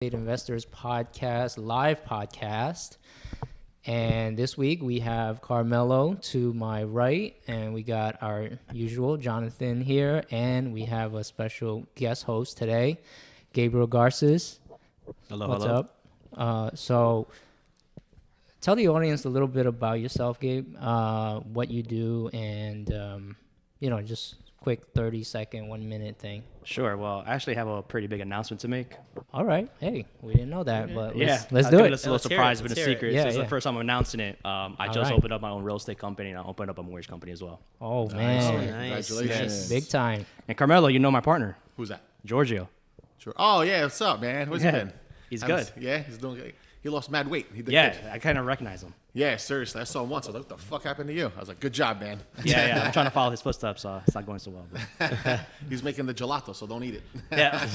Investors Podcast, live podcast. And this week we have Carmelo to my right, and we got our usual Johnathan here, and we have a special guest host today, Gabriel Garces. What's up? So tell the audience a little bit about yourself, Gabe, what you do, and, just quick 30-second, 1 minute thing. Sure. Well, I actually have a pretty big announcement to make. All right. Hey, we didn't know that, but let's do it. It's a little surprise, but a secret. Yeah, It's the first time I'm announcing it. I just opened up my own real estate company, and I opened up a mortgage company as well. Oh, man. Nice. Congratulations. Big time. And Carmelo, you know my partner. Who's that? Giorgio. Sure. Oh, yeah. What's up, man? What's he been? He's good. Yeah, he's doing good. He lost mad weight. He did Yeah, good. I kind of recognize him. Yeah, seriously. I saw him once. I was like, what the fuck happened to you? I was like, good job, man. Yeah. I'm trying to follow his footsteps. It's not going so well. But. He's making the gelato, so don't eat it. Yeah.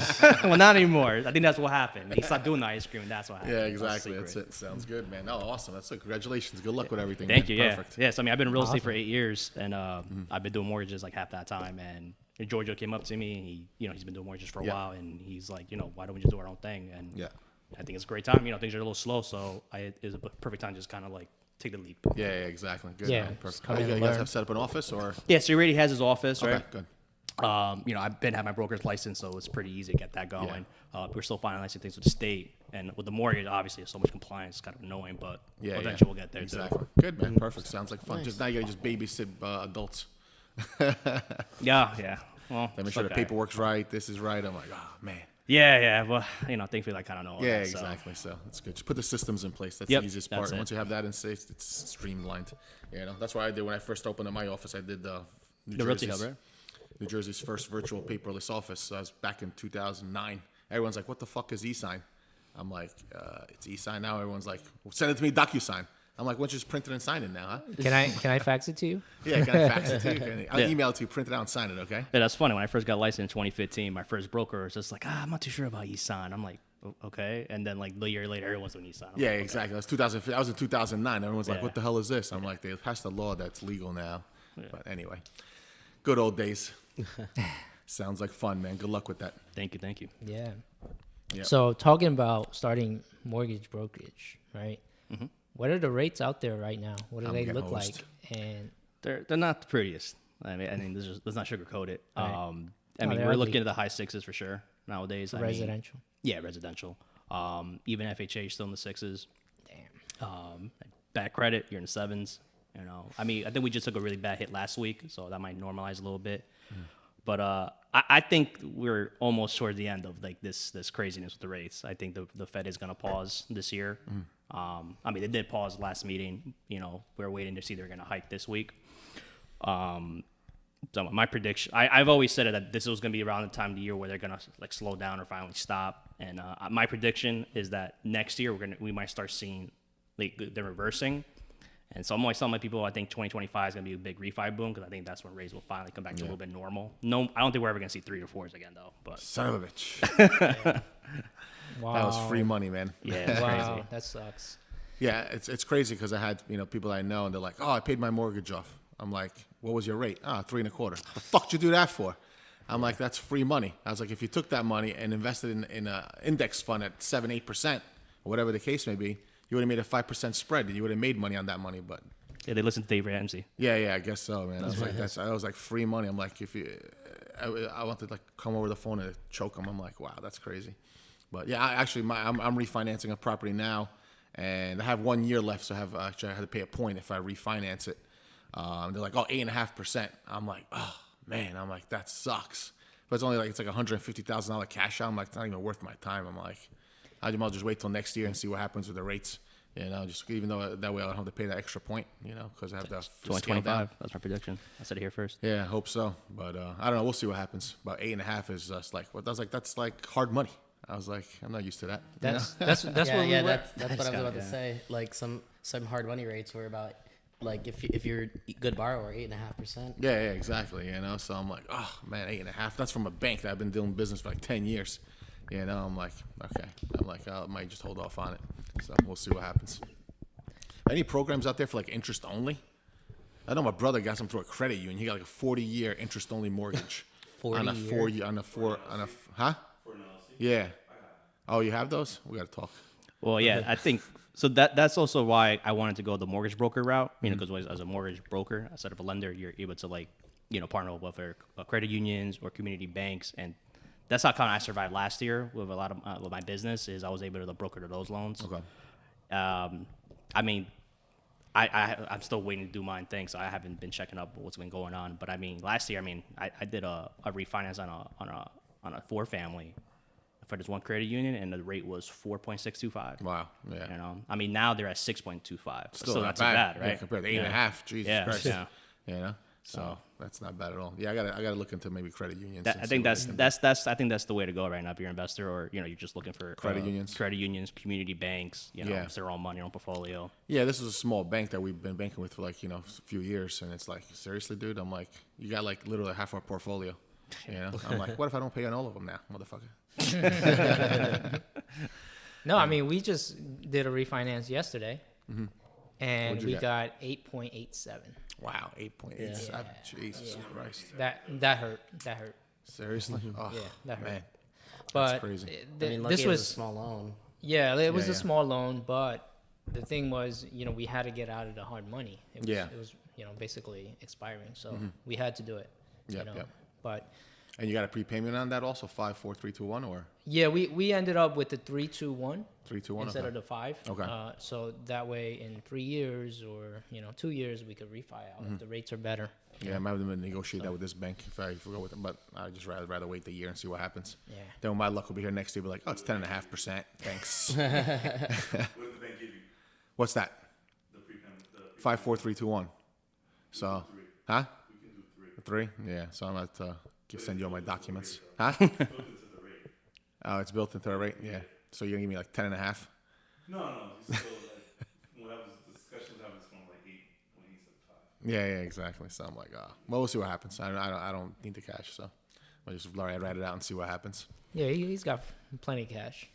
Well, not anymore. I think that's what happened. He stopped doing the ice cream, and that's what happened. Yeah, exactly. That's it. Sounds good, man. Oh, awesome. That's it. Congratulations. Good luck with everything. Thank man. you. Perfect. Yeah. So, I've been in real estate for 8 years, and I've been doing mortgages like half that time. And Giorgio came up to me. He's been doing mortgages for a while, and he's like, why don't we just do our own thing? And I think it's a great time. Things are a little slow, so it's a perfect time to just kind of like take the leap. Yeah, exactly. Good, Yeah, man. Perfect. come in You and guys learn. have set up an office, or? Yeah, so he already has his office, Okay, right? good. I've been had my broker's license, so it's pretty easy to get that going. We're still finalizing things with the state, and with the mortgage, obviously, there's so much compliance. It's kind of annoying, but eventually we'll get there. Exactly. Too. Good, man. Perfect. Sounds like fun. Nice. Just now you gotta just babysit adults. Yeah. Well, Make sure the paperwork's right. This is right. I'm like, oh man. Yeah. Well, thankfully, I kind of know. All Yeah, that, exactly. So that's good. Just put the systems in place. That's Yep, the easiest that's part. it. Once you have that in place, it's streamlined. That's what I did when I first opened up my office. I did the Realty Hub, right? New Jersey's first virtual paperless office. So I was back in 2009. Everyone's like, "What the fuck is e-sign?" I'm like, "It's e-sign now." Everyone's like, well, "Send it to me, DocuSign." I'm like, "Why don't you just print it and sign it now, huh?" Can I fax it to you? Yeah, can I fax it to you? I'll Yeah. email it to you, print it out, and sign it. Okay. Yeah, that's funny. When I first got licensed in 2015, my first broker was just like, I'm not too sure about e-sign. I'm like, okay. And then like the year later, everyone's doing e-sign. Yeah, exactly. That was 2000. I was in 2009. Everyone's like, Yeah. "What the hell is this?" I'm like, "They passed a law that's legal now." But anyway, good old days. Sounds like fun, man. Good luck with that. Thank you. Yeah. Yep. So talking about starting mortgage brokerage, right? Mm-hmm. What are the rates out there right now? What do I'm they getting look hosed. like? And They're not the prettiest. Let's not sugarcoat it. Right. We're they're looking ugly. at the high sixes for sure nowadays. residential. Residential. Even FHA is still in the sixes. Damn. Bad credit, you're in the sevens. I think we just took a really bad hit last week, so that might normalize a little bit. But I think we're almost towards the end of like this craziness with the rates. I think the Fed is going to pause this year. They did pause last meeting. We're waiting to see they're going to hike this week. So my prediction, I've always said it that this was going to be around the time of the year where they're going to like slow down or finally stop. And my prediction is that next year we might start seeing like the reversing. And so I'm always telling my people I think 2025 is going to be a big refi boom because I think that's when rates will finally come back to a little bit normal. No, I don't think we're ever going to see 3 or 4s again though. But Son of a bitch. Wow. That was free money, man. yeah, it's Wow, crazy. that sucks. Yeah, it's crazy because I had people I know and they're like, "Oh, I paid my mortgage off." I'm like, "What was your rate?" 3.25. The fuck did you do that for? I'm like, "That's free money." I was like, "If you took that money and invested in an index fund at 7-8% or whatever the case may be, you would have made a 5% spread. You would have made money on that money." But Yeah, they listen to Dave Ramsey. yeah, I guess so, man. I was like, I was like free money. I'm like, I want to like come over the phone and choke them. I'm like, wow, that's crazy. But yeah, I'm refinancing a property now, and I have 1 year left, so I had to pay a point if I refinance it. They're like, 8.5%. I'm like, oh man, that sucks. But it's like $150,000 cash out. I'm like, it's not even worth my time. I'm like, I'll just wait till next year and see what happens with the rates. Just even though that way I don't have to pay that extra point, because I have the scale down. 2025. That's my prediction. I said it here first. Yeah, I hope so. But I don't know. We'll see what happens. About 8.5 is just like that's like hard money. I was like, I'm not used to that. That's what we were. that's what I was about to say. Like some hard money rates were about like if you're a good borrower, 8.5%. Yeah, exactly. So I'm like, oh man, 8.5. That's from a bank that I've been doing business for like 10 years. I'm like, okay. I might just hold off on it. So we'll see what happens. Any programs out there for like interest only? I know my brother got some through a credit union. He got like a 40-year interest only mortgage. 40 on a year? 4 year on a huh? Yeah. Oh, you have those? We got to talk. Well, yeah, I think so. That's also why I wanted to go the mortgage broker route. You know, because as a mortgage broker, instead of a lender, you're able to like, you know, partner with credit unions or community banks, and that's how kind of I survived last year with a lot of with my business. Is I was able to broker to those loans. Okay. I mean, I'm still waiting to do mine thing, so I haven't been checking up what's been going on. But I mean, last year, I mean, I did a refinance on a 4-family for this one credit union, and the rate was 4.625. Wow. Yeah. You know, I mean, now they're at 6.25. Still not too bad, right? Yeah, compared to 8.5. Jesus Yeah, Christ. yeah. You know, so that's not bad at all. Yeah, I gotta look into maybe credit unions. I think that's I think that's the way to go right now if you're an investor, or you know, you're just looking for credit unions, community banks. You know, it's their own money, their own portfolio. Yeah, this is a small bank that we've been banking with for like, you know, a few years, and it's like, seriously, dude. I'm like, you got like literally half our portfolio. You know, I'm like, what if I don't pay on all of them now, motherfucker? No, I mean, we just did a refinance yesterday, and we get? got 8.87. Wow, 8.87. Jesus Christ. That hurt. That hurt. Seriously? Oh, Yeah, that hurt. man. But crazy. I mean, this lucky it was was a small loan. Yeah, it was Yeah, a small loan, but the thing was, you know, we had to get out of the hard money. It was you know, basically expiring, so we had to do it. Yep, you know? yep. But And you got a prepayment on that also, 5, 4, 3, 2, 1, or yeah, we ended up with the 3-2-1 3, 2, 1? instead Okay. of the 5. Okay. So that way, in 3 years or 2 years, we could refi out if the rates are better. Yeah, I might have been negotiate that with this bank if I go with them, but I just rather wait the year and see what happens. Yeah. Then my luck will be here next year. Be like, oh, it's 10.5%. Thanks. What did the bank give you? What's that? The prepayment. 5, 4, 3, 2, 1. So, huh? We can do 3. 3? Yeah. So I'm at send you all my documents. Huh? Built into the rate. Oh, it's built into the rate. Yeah. So you're gonna give me like 10.5. No. It's still like, when I was discussions having this from like 8 when he said 5. Yeah, exactly. So I'm like, well, we'll see what happens. I don't need the cash, so I'll just write it out and see what happens. Yeah, he's got plenty of cash.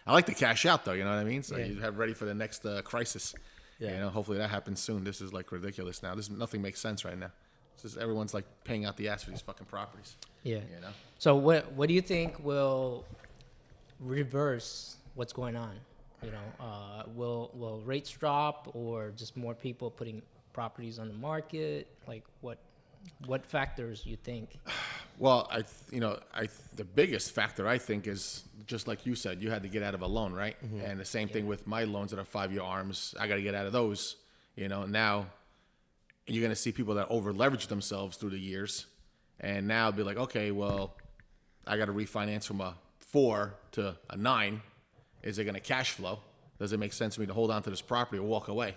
I like to cash out though, you know what I mean? So Yeah. you have ready for the next crisis. Yeah. You know, hopefully that happens soon. This is like ridiculous now. Nothing makes sense right now. It's just everyone's like paying out the ass for these fucking properties. Yeah. You know? So what do you think will reverse what's going on? You know, will rates drop or just more people putting properties on the market? Like what factors you think? Well, the biggest factor I think is just like you said, you had to get out of a loan, right? And the same thing with my loans that are 5-year arms. I got to get out of those. You know, now you're going to see people that over leverage themselves through the years, and now be like, okay, well, I got to refinance from a 4 to a 9. Is it going to cash flow? Does it make sense for me to hold on to this property or walk away?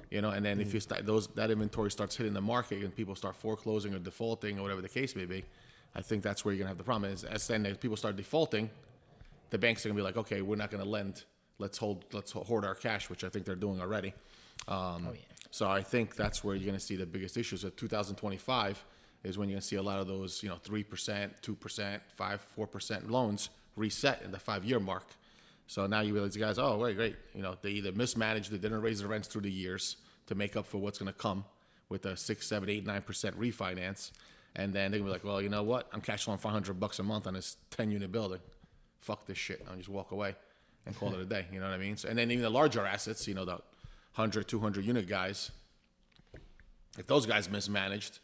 You know, and then if you start that inventory starts hitting the market and people start foreclosing or defaulting or whatever the case may be, I think that's where you're gonna have the problem. As then as people start defaulting, the banks are gonna be like, okay, we're not gonna lend. Let's hoard our cash, which I think they're doing already. So I think that's where you're gonna see the biggest issues. So 2025 is when you're gonna see a lot of those, 3%, 2%, 5%, 4% loans reset in the 5-year mark. So now you realize, guys, oh, wait, great. They either mismanaged, they didn't raise the rents through the years to make up for what's going to come with a 6, 7, 8, 9% refinance. And then they're going to be like, well, you know what? I'm cash flowing $500 a month on this 10-unit building. Fuck this shit. I'll just walk away and call it a day. You know what I mean? So, and then even the larger assets, the 100, 200 unit guys, if those guys mismanaged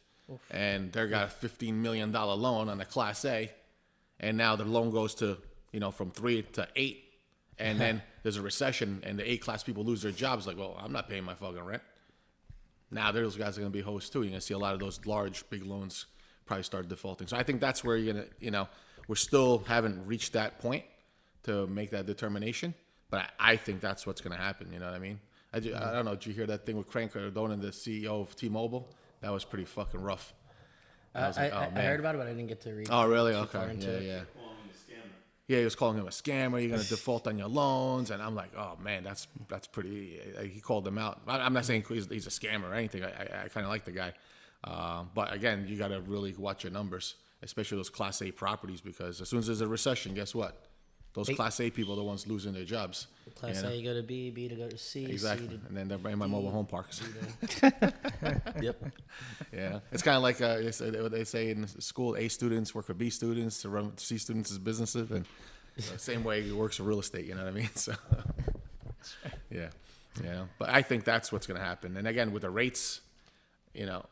and they got a $15 million loan on a Class A, and now the loan goes to, from 3 to 8, and then there's a recession and the A-class people lose their jobs. Like, well, I'm not paying my fucking rent. Now those guys are going to be hosts too. You're going to see a lot of those large, big loans probably start defaulting. So I think that's where you're going to, we still haven't reached that point to make that determination. But I think that's what's going to happen. You know what I mean? I don't know. Did you hear that thing with Crank Cardone, the CEO of T-Mobile? That was pretty fucking rough. I was like, oh, man. I heard about it, but I didn't get to read. Oh, really? too far Okay. into it. Yeah. Calling him a scammer. Yeah, he was calling him a scammer. You're going to default on your loans. And I'm like, oh, man, that's pretty. He called him out. I'm not saying he's a scammer or anything. I kind of like the guy. But, again, you got to really watch your numbers, especially those Class A properties, because as soon as there's a recession, guess what? Those Class A people are the ones losing their jobs. Class A go to B, B to go to C, Exactly. C to And then they're buying my mobile home parks. Yep. Yeah. It's kind of like what they say in school, A students work for B students to run C students as businesses. And So same way it works for real estate. You know what I mean? So yeah, but I think that's what's going to happen. And again, with the rates, the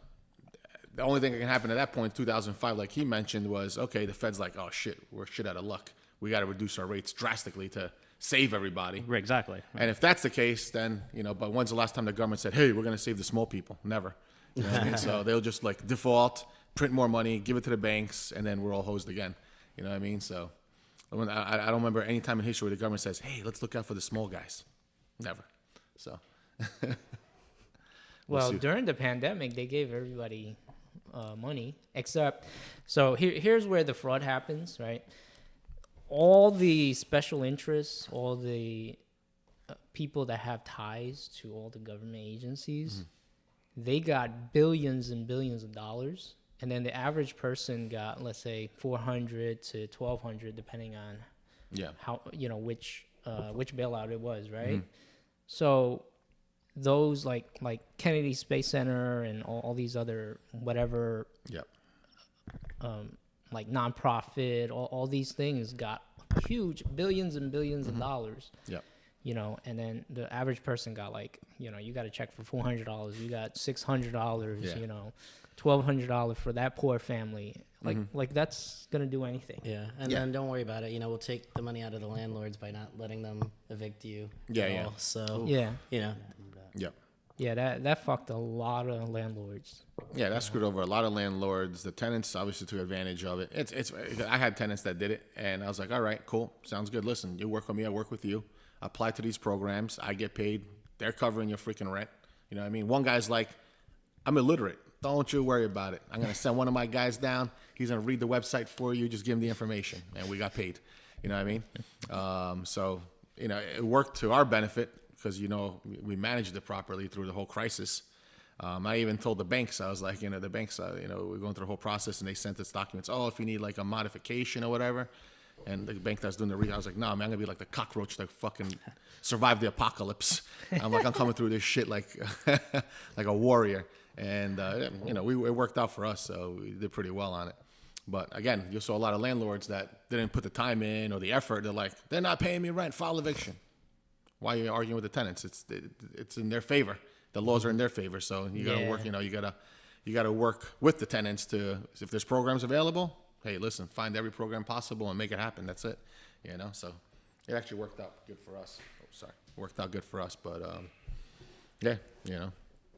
only thing that can happen at that point, 2005, like he mentioned, was okay. The Fed's like, oh shit, we're shit out of luck. We got to reduce our rates drastically to save everybody. Right, exactly. And if that's the case, then but when's the last time the government said, hey, we're going to save the small people? Never. You know what I mean? So they'll just like default, print more money, give it to the banks, and then we're all hosed again. You know what I mean? So I don't remember any time in history where the government says, hey, let's look out for the small guys. Never. So. Well, during the pandemic, they gave everybody money, except, so here's where the fraud happens, right? All the special interests, all the people that have ties to all the government agencies, they got billions and billions of dollars. And then the average person got, let's say, 400 to 1,200, depending on how, which bailout it was, right? So those like Kennedy Space Center and all these other whatever, like nonprofit, all these things got huge billions and billions of dollars. And then the average person got like, you got a check for $400, you got $600, $1,200 for that poor family. Like that's gonna do anything. And then don't worry about it. We'll take the money out of the landlords by not letting them evict you. All. So that fucked a lot of landlords. Yeah, that screwed over a lot of landlords. The tenants obviously took advantage of it. It's I had tenants that did it, and I was like, all right, cool, sounds good. Listen, you work with me, I work with you. Apply to these programs. I get paid. They're covering your freaking rent. You know what I mean? One guy's like, I'm illiterate. Don't you worry about it. I'm going to send one of my guys down. He's going to read the website for you. Just give him the information. And we got paid. You know what I mean? So, it worked to our benefit because, we managed it properly through the whole crisis. I even told the banks, I was like, the banks, we're going through the whole process and they sent us documents. Oh, if you need like a modification or whatever. And the bank that's doing I was like, no, man, I'm going to be like the cockroach that fucking survived the apocalypse. I'm coming through this shit like like a warrior. And, it worked out for us, so we did pretty well on it. But, again, you saw a lot of landlords that didn't put the time in or the effort. They're like, they're not paying me rent, file eviction. Why are you arguing with the tenants? It's in their favor. The laws are in their favor, so you got to work, you got to work with the tenants to, if there's programs available, hey, listen, find every program possible and make it happen. That's it. So it actually worked out good for us. Worked out good for us. But,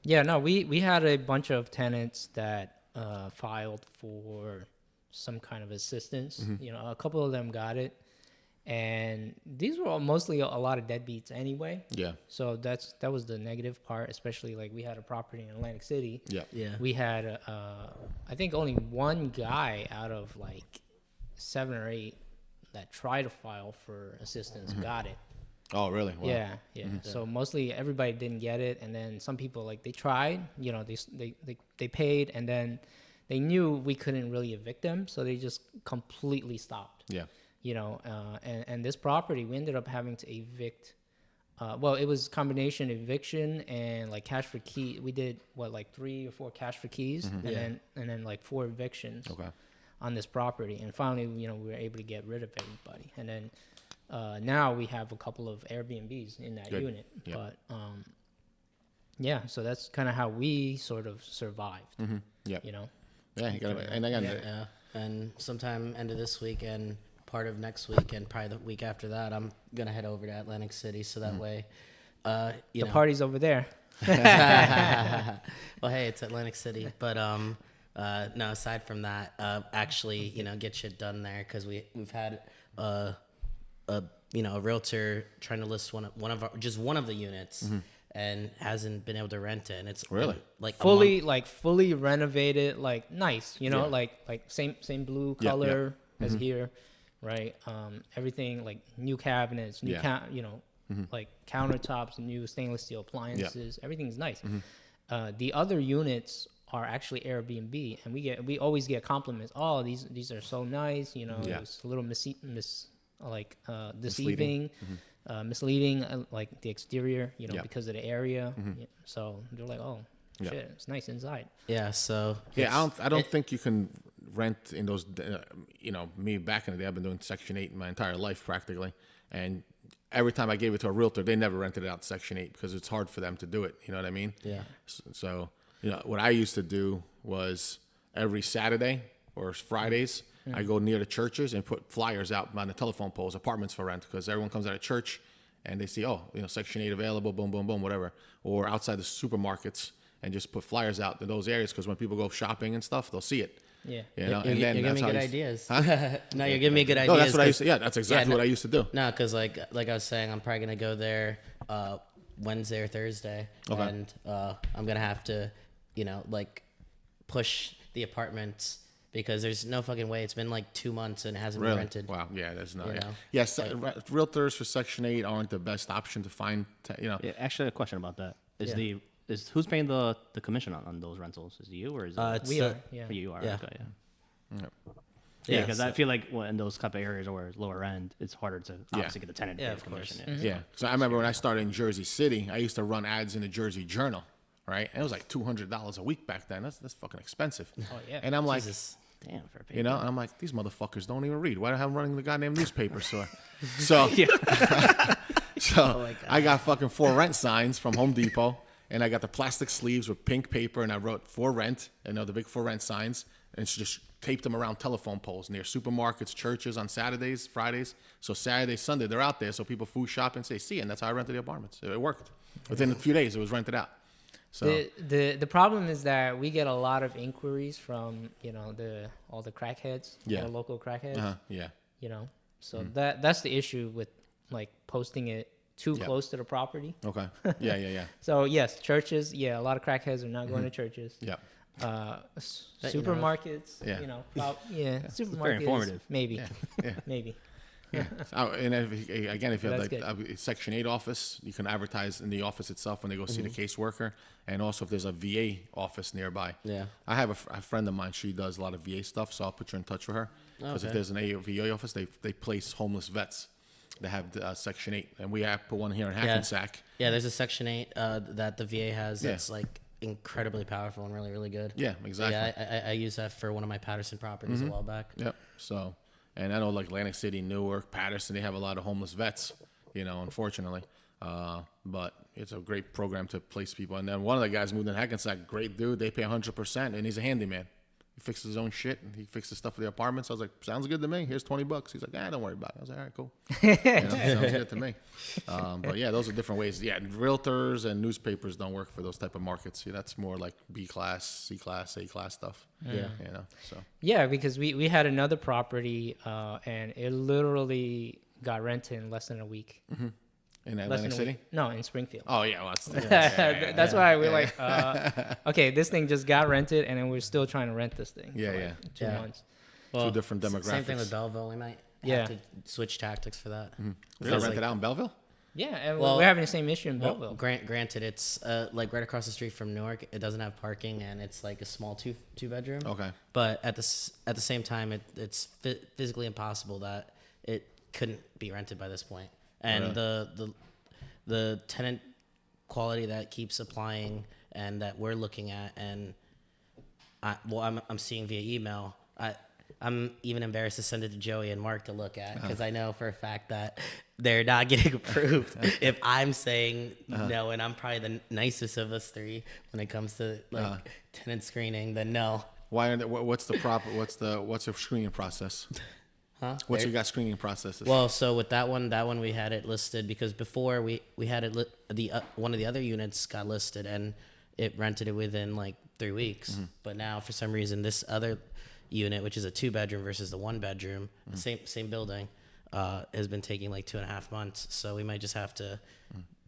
Yeah, no, we had a bunch of tenants that filed for some kind of assistance. A couple of them got it. And these were all mostly a lot of deadbeats anyway. Yeah. So that was the negative part, especially like we had a property in Atlantic City. Yeah. We had, I think only one guy out of like 7 or 8 that tried to file for assistance got it. Oh, really? Wow. Yeah. So mostly everybody didn't get it, and then some people like they tried, they paid, and then they knew we couldn't really evict them, so they just completely stopped. Yeah. And this property we ended up having to evict. Well, it was combination eviction and like cash for key. We did like 3 or 4 cash for keys, and then like 4 evictions. On this property, and finally, we were able to get rid of everybody, and then. Now we have a couple of Airbnbs in that unit, but so that's kind of how we sort of survived. Yeah, Yeah, you gotta, and again, and sometime end of this week and part of next week and probably the week after that, I'm gonna head over to Atlantic City, so that way, the party's over there. Well, hey, it's Atlantic City, but no. Aside from that, actually, get shit done there because we've had a realtor trying to list one of the units and hasn't been able to rent it, and it's really like fully renovated, like nice, like same blue color as here, right? Everything like new cabinets, new like countertops, new stainless steel appliances, everything's nice. The other units are actually Airbnb, and we always get compliments. Oh, these are so nice, it's a little deceiving, misleading, like the exterior, because of the area. So they're like, oh shit, it's nice inside. Yeah. So I don't think you can rent in those, me back in the day, I've been doing Section 8 my entire life practically. And every time I gave it to a realtor, they never rented it out Section 8 because it's hard for them to do it. You know what I mean? Yeah. So, what I used to do was every Saturday or Fridays, I go near the churches and put flyers out on the telephone poles, apartments for rent, because everyone comes out of church and they see, Section 8 available, boom, boom, boom, whatever. Or outside the supermarkets and just put flyers out in those areas because when people go shopping and stuff, they'll see it. Yeah. You're giving me good ideas. No, you're giving me good ideas. No, that's what I used to. Yeah, that's exactly what I used to do. No, because like I was saying, I'm probably gonna go there Wednesday or Thursday, and I'm gonna have to, push the apartments because there's no fucking way. It's been like 2 months and it hasn't been rented. Wow. Yeah, that's not. You know? Yes, realtors for Section 8 aren't the best option to find. Yeah, actually, a question about that is who's paying the commission on those rentals? Is it you or is it? We are. Yeah. You are. Yeah. Okay, yeah. Yeah, because I feel like in those type of areas where it's lower end, it's harder to obviously get the tenant to pay of the commission. course. Yeah. So I remember when I started in Jersey City, I used to run ads in the Jersey Journal, right? And it was like $200 a week back then. That's fucking expensive. Oh yeah. And I'm like, Jesus. Damn, for a paper. and I'm like, these motherfuckers don't even read. Why do I have them running the goddamn newspaper store? So, I got fucking 4 rent signs from Home Depot, and I got the plastic sleeves with pink paper, and I wrote for rent, the big for rent signs, and just taped them around telephone poles near supermarkets, churches on Saturdays, Fridays. So Saturday, Sunday, they're out there, so people food shop and say, see, and that's how I rented the apartments. It worked. Within a few days, it was rented out. So the problem is that we get a lot of inquiries from all the crackheads, Yeah. the local crackheads. yeah. So that's the issue with like posting it too Yeah. close to the property. Okay. Yeah. So yes, churches. Yeah, a lot of crackheads are not going to churches. Yeah. Supermarkets. Yeah. Supermarkets. very informative. Maybe. Yeah. Maybe. Yeah. And if you have That's like a Section 8 office, you can advertise in the office itself when they go see the caseworker. And also if there's a VA office nearby. Yeah. I have a friend of mine. She does a lot of VA stuff, so I'll put you in touch with her. Because if there's an VA office, they place homeless vets that have Section 8. And we have put one here in Hackensack. Yeah, there's a Section 8 that the VA has that's like incredibly powerful and really, really good. Yeah, exactly. Yeah, I use that for one of my Patterson properties a while back. Yep. So, and I know like Atlantic City, Newark, Patterson, they have a lot of homeless vets, unfortunately. But it's a great program to place people. And then one of the guys moved in Hackensack, great dude. They pay 100%, and he's a handyman. He fixes his own shit, and he fixes stuff for the apartments. I was like, sounds good to me. Here's $20. He's like, don't worry about it. I was like, all right, cool. Sounds good to me. But yeah, those are different ways. Yeah, realtors and newspapers don't work for those type of markets. Yeah, that's more like B class, C class, A class stuff. Yeah. So. Yeah, because we had another property, and it literally got rented in less than a week. Mm-hmm. In Less Atlantic than a City? week. No, in Springfield. Oh, yeah. Well, That's why we're like, okay, this thing just got rented, and then we're still trying to rent this thing. Yeah, for yeah. like 2 Yeah. months. Two different demographics. Same thing with Belleville. We might have to switch tactics for that. Is that rented out in Belleville? Yeah, and Well- we're having the same issue in Well, Belleville. granted, it's like right across the street from Newark. It doesn't have parking, and it's like a small two bedroom. Okay. But at the same time, it's physically impossible that it couldn't be rented by this point. And the tenant quality that keeps applying and that we're looking at, and I'm seeing via email. I'm even embarrassed to send it to Joey and Mark to look at because I know for a fact that they're not getting approved if I'm saying no, and I'm probably the nicest of us three when it comes to tenant screening. Then no. Why? What's the screening process? Huh? What's your guys' screening process? Well, so with that one we had it listed because before we had it one of the other units got listed and it rented it within like 3 weeks. But now for some reason this other unit, which is a 2-bedroom versus the 1-bedroom, same building, has been taking like 2.5 months. So we might just have to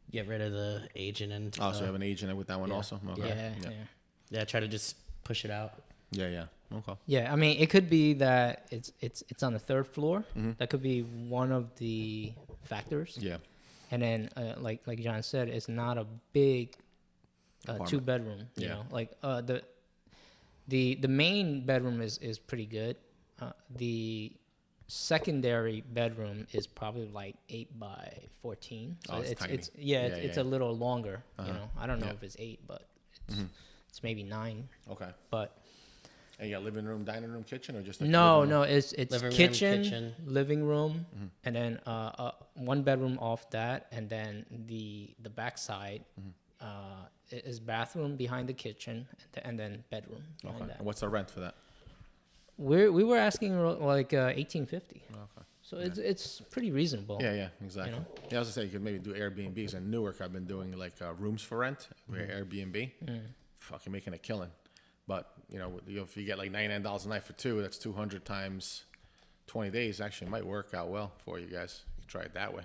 get rid of the agent and so you have an agent with that one also. Okay. Yeah. try to just push it out. Yeah. Okay. Yeah, I mean, it could be that it's on the 3rd floor. That could be one of the factors. Yeah. And then, like John said, it's not a big 2-bedroom. You know, like the main bedroom is pretty good. The secondary bedroom is probably like 8 by 14. So it's tiny. It's a little longer. You know, I don't know if it's 8, but it's maybe 9. Okay. But And you got living room, dining room, kitchen, or just like No, living room? no, it's Living room, kitchen, kitchen. living room, and then one bedroom off that, and then the backside is bathroom behind the kitchen, and then bedroom behind Okay. that. And what's the rent for that? We were asking like $18.50, Okay. so it's pretty reasonable. Yeah, exactly. You know? Yeah, I was gonna say you could maybe do Airbnbs. In Newark, I've been doing like rooms for rent, where Airbnb, fucking making a killing. But if you get like $99 a night for two, that's 200 times 20 days. Actually, might work out well for you guys. You can try it that way.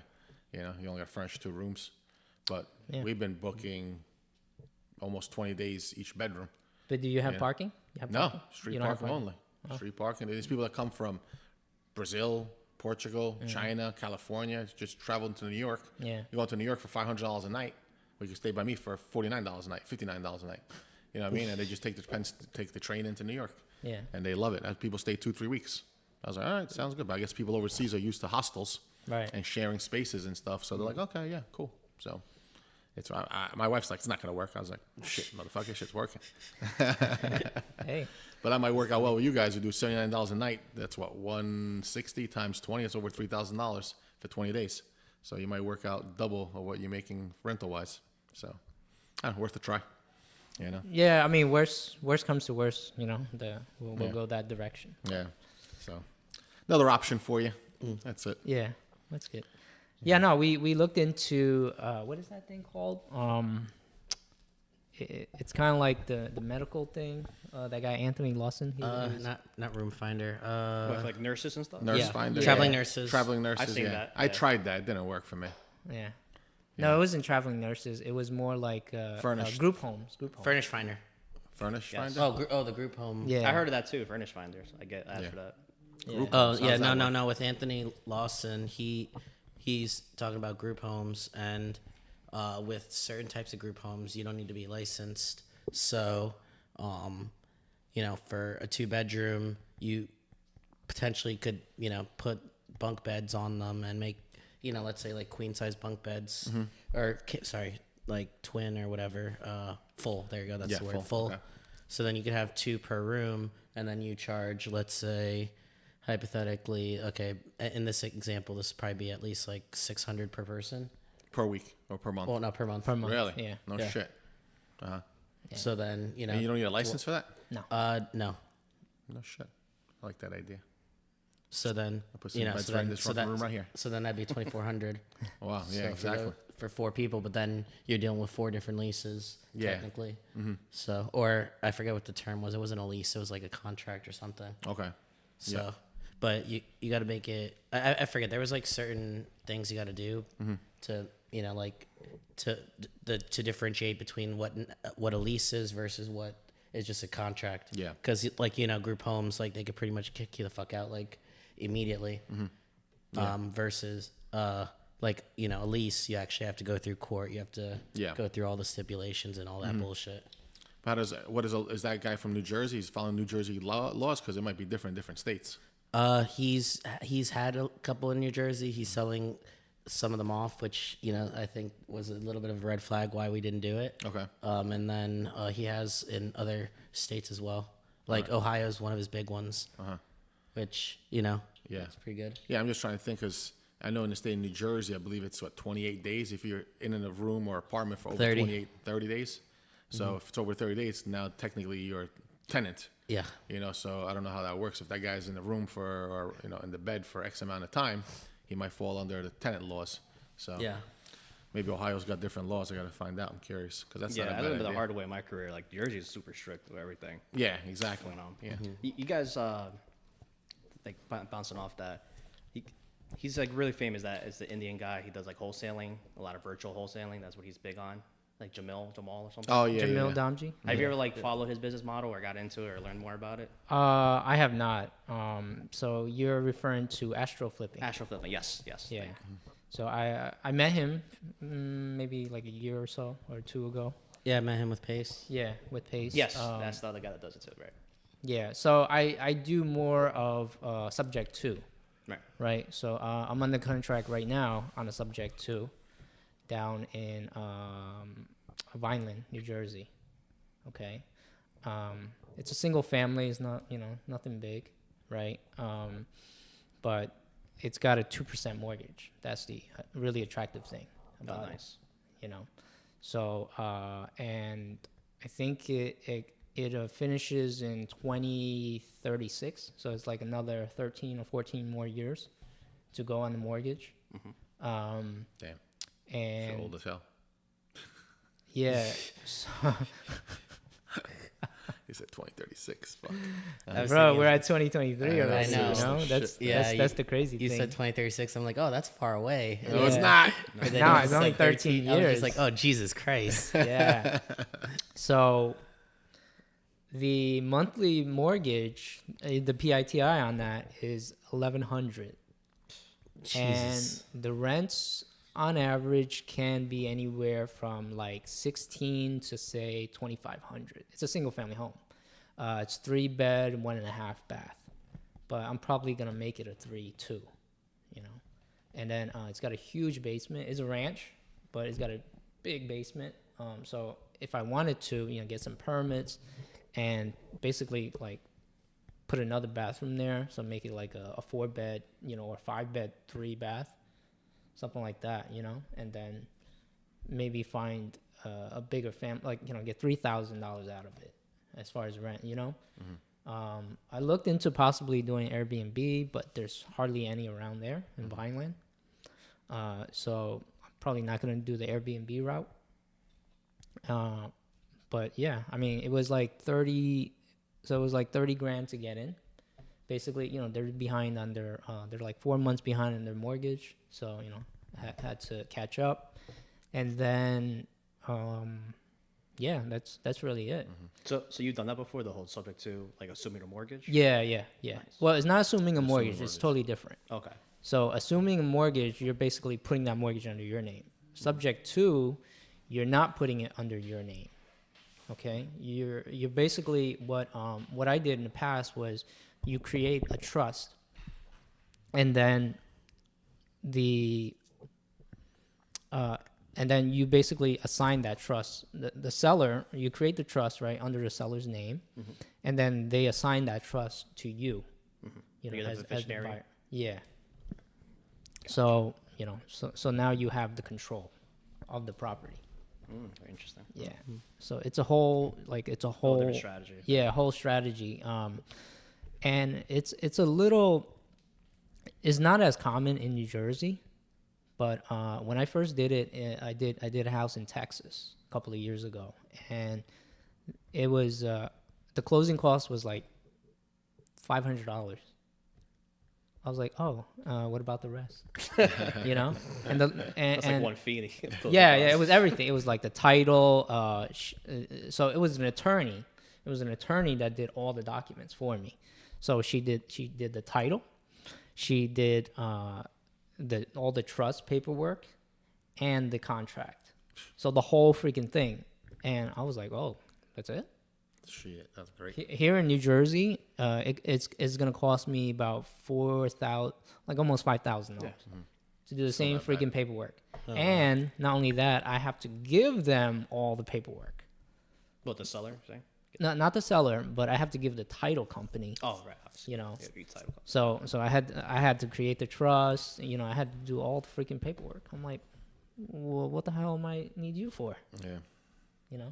You only got to furnish 2 rooms, but we've been booking almost 20 days each bedroom. But do you have parking? You have No, parking? street You don't have parking only. Street parking. There's people that come from Brazil, Portugal, China, California, just traveling to New York. Yeah. You go to New York for $500 a night. Well, you can stay by me for $49 a night, $59 a night. You know what I mean? And they just take the train into New York. Yeah. And they love it. And people stay 2-3 weeks. I was like, all right, sounds good. But I guess people overseas are used to hostels Right. and sharing spaces and stuff. So they're like, okay, yeah, cool. So it's my wife's like, it's not gonna work. I was like, shit, motherfucker, shit's working. Hey. But that might work out well with you guys who do $79 a night. That's what, 160 times 20. It's over $3,000 for 20 days. So you might work out double of what you're making rental wise. So, worth a try. Yeah, I mean, worst comes to worst, we'll go that direction. Yeah. So another option for you. That's it. Yeah, that's good. Yeah, no, we looked into what is that thing called? It's kind of like the medical thing. That guy Anthony Lawson. Not room finder. With like nurses and stuff. Nurse yeah. finder. Traveling Yeah. nurses. Traveling nurses. I've seen yeah. that, I yeah. tried that. It didn't work for me. Yeah. No, it wasn't traveling nurses. It was more like Furnished. group homes. Furnish finder. Furnish Yes. finder. The group home. Yeah. I heard of that too, furnish finders. I get that Yeah. for that. Group Oh homes. yeah, How's that work? no. With Anthony Lawson, he's talking about group homes, and with certain types of group homes, you don't need to be licensed. So, for a 2-bedroom, you potentially could put bunk beds on them and make let's say like queen size bunk beds, or like twin or whatever, full. There you go. That's Yeah, the word. full, okay. So then you could have 2 per room, and then you charge, let's say, hypothetically, okay, in this example, this would probably be at least like $600 per person. Per week or per month? Well, not per month. Per month. Really? Yeah. No Yeah. shit. Uh-huh. So then And you don't need a license for that? No. no. No shit. I like that idea. So then I'll put some beds right in this room right here. So then that'd be $2,400. Wow. Yeah, So exactly. For 4 people, but then you're dealing with 4 different leases, Yeah. technically. So, or I forget what the term was. It wasn't a lease. It was like a contract or something. Okay. So, Yeah. but you got to make it. I forget. There was like certain things you got to do to to differentiate between what a lease is versus what is just a contract. Yeah. Because group homes, like they could pretty much kick you the fuck out like immediately. Versus a lease, you actually have to go through court. You have to go through all the stipulations and all that bullshit. But is that guy from New Jersey? He's following New Jersey laws because it might be different in different states. He's had a couple in New Jersey. He's selling some of them off, which I think was a little bit of a red flag why we didn't do it. Okay. And then he has in other states as well. Like Ohio's one of his big ones, which Yeah. it's pretty good. Yeah, I'm just trying to think because I know in the state of New Jersey, I believe it's 28 days if you're in a room or apartment for over 30 days. So if it's over 30 days, now technically you're a tenant. Yeah. So I don't know how that works. If that guy's in the room or in the bed for X amount of time, he might fall under the tenant laws. So Yeah. maybe Ohio's got different laws. I got to find out. I'm curious because that's Yeah, not a I bad learned idea. the hard way in my career. Like Jersey is super strict with everything Yeah, exactly. going on. Yeah. You guys, like bouncing off that, he's like really famous. That is the Indian guy. He does like wholesaling, a lot of virtual wholesaling. That's what he's big on. Like Jamal or something. Oh yeah. Jamil yeah. Damji. Have you ever like followed his business model or got into it or learned more about it? I have not. So you're referring to astro flipping. Astral flipping. Yes. Yeah. So I met him maybe like a year or so or 2 ago. Yeah, I met him with Pace. Yeah, with Pace. Yes, that's the other guy that does it too, right? Yeah. So I do more of subject 2. Right. Right. So I'm on the contract right now on a subject 2 down in Vineland, New Jersey. Okay. it's a single family. It's not, nothing big, right? But it's got a 2% mortgage. That's the really attractive thing about nice. it, So, and I think it finishes in 2036. So it's like another 13 or 14 more years to go on the mortgage. Damn. And You're old as hell. yeah. So, He said 2036. Fuck. bro, we're at 2023 already. I know. That's the crazy You thing. said 2036. I'm like, oh, that's far away. No, it's not. But then No, you it's said only 13 I was years. just like, oh, Jesus Christ. Yeah. So the monthly mortgage, the PITI on that is $1,100, Jesus. and the rents on average can be anywhere from like 16 to say 2,500. It's a single family home. It's 3-bed, 1.5 bath, but I'm probably gonna make it a 3-2, And then it's got a huge basement. It's a ranch, but it's got a big basement. So if I wanted to, get some permits and basically like put another bathroom there, so make it like a 4-bed, or 5-bed, 3-bath, something like that, and then maybe find a bigger family, like, get $3,000 out of it as far as rent, I looked into possibly doing Airbnb, but there's hardly any around there in Vineland. So I'm probably not going to do the Airbnb route. But yeah, I mean, it was like 30 grand to get in. Basically, they're behind on their, they're like 4 months behind on their mortgage. So, had to catch up. And then, yeah, that's really it. So you've done that before, the whole subject to like assuming a mortgage? Yeah. Nice. Well, it's not assuming a mortgage. It's mortgage. totally different. Okay. So assuming a mortgage, you're basically putting that mortgage under your name. Subject to, you're not putting it under your name. Okay? You're basically what I did in the past was you create a trust, and then you basically assign that trust. The seller, you create the trust right under the seller's name, and then they assign that trust to you. You're the As the beneficiary? buyer. Yeah. So so now you have the control of the property. Very interesting. Yeah. So it's a whole Different strategy. Yeah, whole strategy. And it's not as common in New Jersey, but when I first did it, I did a house in Texas a couple of years ago, and it was the closing cost was like $500. I was like, oh, what about the rest? And That's like one fee. yeah, it was everything. It was like the title. So it was an attorney. It was an attorney that did all the documents for me. So she did the title. She did all the trust paperwork and the contract. So the whole freaking thing. And I was like, oh, that's it? Shit, that's great. Here in New Jersey, it's gonna cost me about $4,000, like almost $5,000 to do the same freaking paperwork. And not only that, I have to give them all the paperwork. What, the seller saying? Not the seller, but I have to give the title company. Oh, right. Obviously. You know. Yeah, your title. So I had to create the trust. I had to do all the freaking paperwork. I'm like, well, what the hell am I need you for? Yeah. Yeah.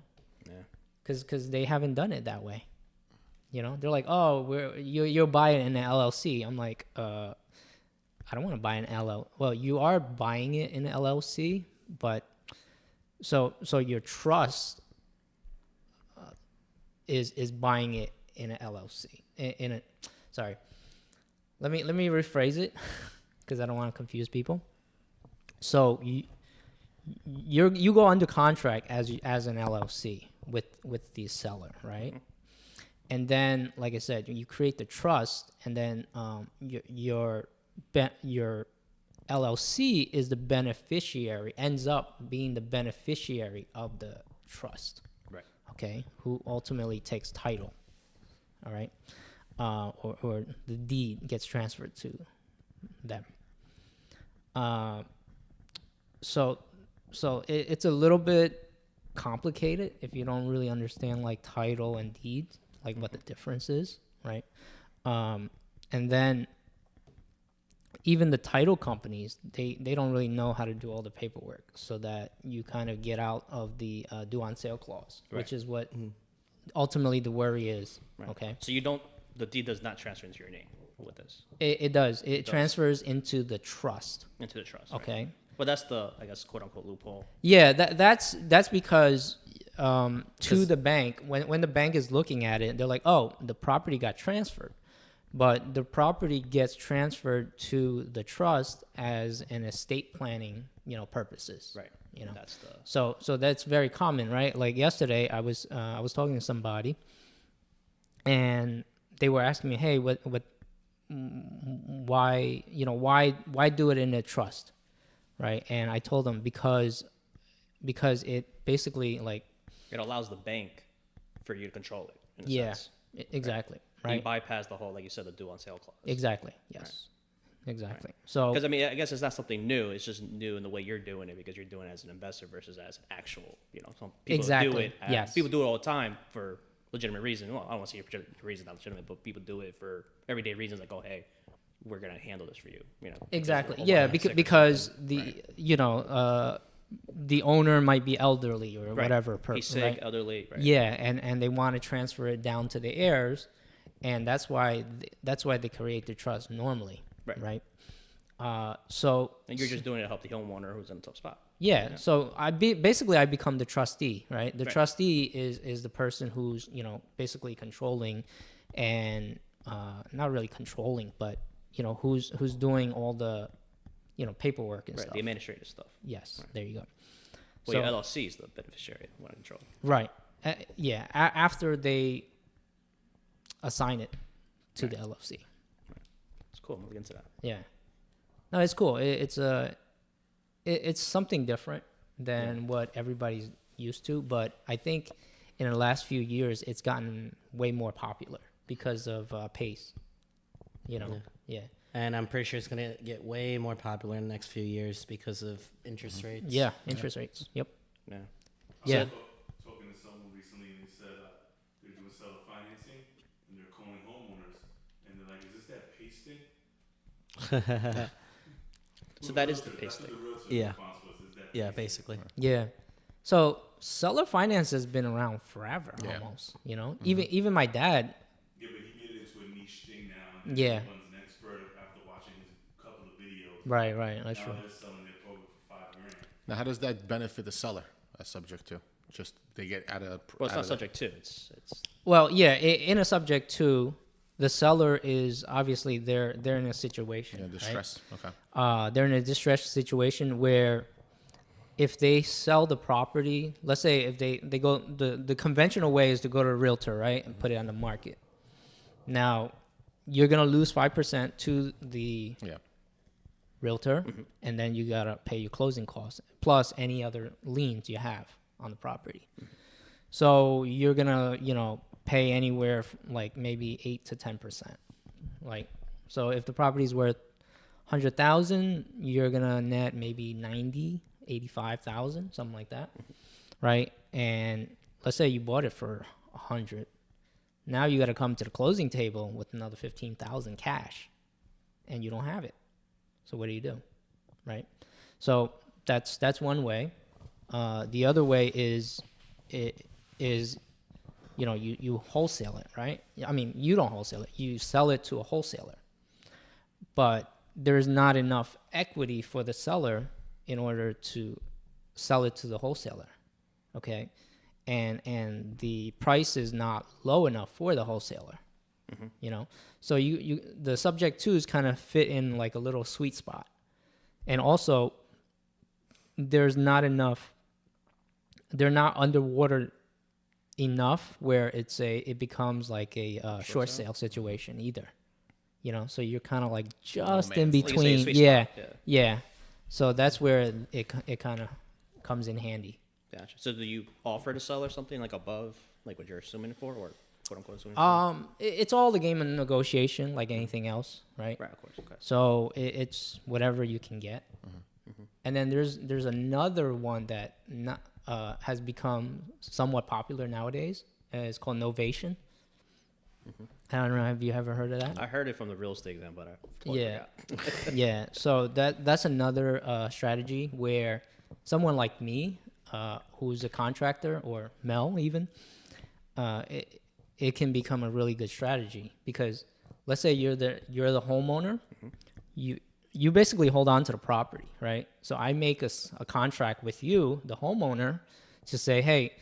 Because they haven't done it that way. They're like, oh, you're buying an LLC. I'm like, I don't want to buy an LLC. Well, you are buying it in an LLC, but so your trust is buying it in an LLC. Sorry. Let me rephrase it because I don't want to confuse people. So you go under contract as an LLC with the seller, right? And then, like I said, you create the trust, and then your LLC is the beneficiary, ends up being the beneficiary of the trust. Right. Okay, who ultimately takes title. All right, or the deed gets transferred to them. So it's a little bit complicated if you don't really understand like title and deeds. like what the difference is, right? And then even the title companies, they don't really know how to do all the paperwork, so that you kind of get out of the due on sale clause, which is what ultimately the worry is. Right. Okay. So the deed does not transfer into your name with this. It does. It transfers into the trust. Into the trust. Right? Okay. But that's the, I guess, quote unquote loophole. Yeah, that's because to the bank, when the bank is looking at it, they're like, oh, the property got transferred. But the property gets transferred to the trust as an estate planning, purposes. Right. That's the. So that's very common, right? Like yesterday, I was talking to somebody, and they were asking me, hey, why do it in a trust, right? And I told them because it basically It allows the bank for you to control it. In a sense. Exactly. Right. Right. You bypass the whole, like you said, the due on sale clause. Exactly. Yes. Right. Exactly. Right. So, because I mean, I guess it's not something new. It's just new in the way you're doing it, because you're doing it as an investor versus as actual. Some people do it. People do it all the time for legitimate reasons. Well, I don't want to say your reason not legitimate, but people do it for everyday reasons. Like, oh, hey, we're gonna handle this for you. Exactly. Yeah. Because the the owner might be elderly or whatever. He's sick, right? elderly. Right. Yeah, and they want to transfer it down to the heirs. And that's why they create the trust normally, right? So and you're just doing it to help the homeowner who's in a tough spot. Yeah. So I become the trustee, right? The trustee is the person who's basically controlling, and not really controlling, but who's doing all the paperwork and stuff. The administrative stuff. Yes. Right. There you go. Well, your LLC is the beneficiary when in control. Right. After they assign it to the LLC. It's cool. We'll get into that. Yeah. No, it's cool. It's something different than what everybody's used to, but I think in the last few years it's gotten way more popular because of pace. Yeah. And I'm pretty sure it's gonna get way more popular in the next few years because of interest rates. Yeah, interest rates. Yep. Yeah. Yeah. Talking to someone recently, and they said they're doing seller financing, and they're calling homeowners, and they're like, "Is this that pace thing?" So that is the pace thing. Yeah. Yeah, basically. Yeah. So seller finance has been around forever, almost. Even my dad. Yeah, but he made it into a niche thing now. And Yeah. Everyone's an expert after watching his couple of videos. Right. That's now true. they're selling their program for $5,000. Now, how does that benefit the seller as subject to? Just they get out of. Well, it's not subject to. It's. Well, yeah. In a subject to, the seller is obviously they're in a situation. Yeah, distress. Right? Okay. They're in a distressed situation where, if they sell the property, let's say if they go the conventional way is to go to a realtor, right, and put it on the market. Now, you're gonna lose 5% to the realtor, and then you gotta pay your closing costs plus any other liens you have on the property. So you're gonna pay anywhere like maybe 8 to 10%. So if the property's worth 100,000, you're gonna net maybe 90, 85,000, something like that, right? And let's say you bought it for 100. Now you got to come to the closing table with another 15,000 cash, and you don't have it. So what do? Right? So that's one way. The other way is you wholesale it, right? I mean, you don't wholesale it. You sell it to a wholesaler. But there's not enough equity for the seller in order to sell it to the wholesaler, okay? And the price is not low enough for the wholesaler, So you the subject twos kind of fit in like a little sweet spot. And also, there's not enough, they're not underwater enough where it becomes like a short sale situation either. So you're kind of like just in between. Yeah. So that's where it kind of comes in handy. Gotcha. So do you offer to sell or something like above, like what you're assuming for, or quote unquote assuming for? It's all the game of negotiation, like anything else, right? Right, of course. Okay. So it's whatever you can get. And then there's another one that has become somewhat popular nowadays. It's called Novation. I don't know. Have you ever heard of that? I heard it from the real estate exam, but I totally Yeah. forgot. Yeah. So that's another strategy where someone like me, who's a contractor, or Mel even, it can become a really good strategy because let's say you're the homeowner, you basically hold on to the property, right? So I make a contract with you, the homeowner, to say, hey,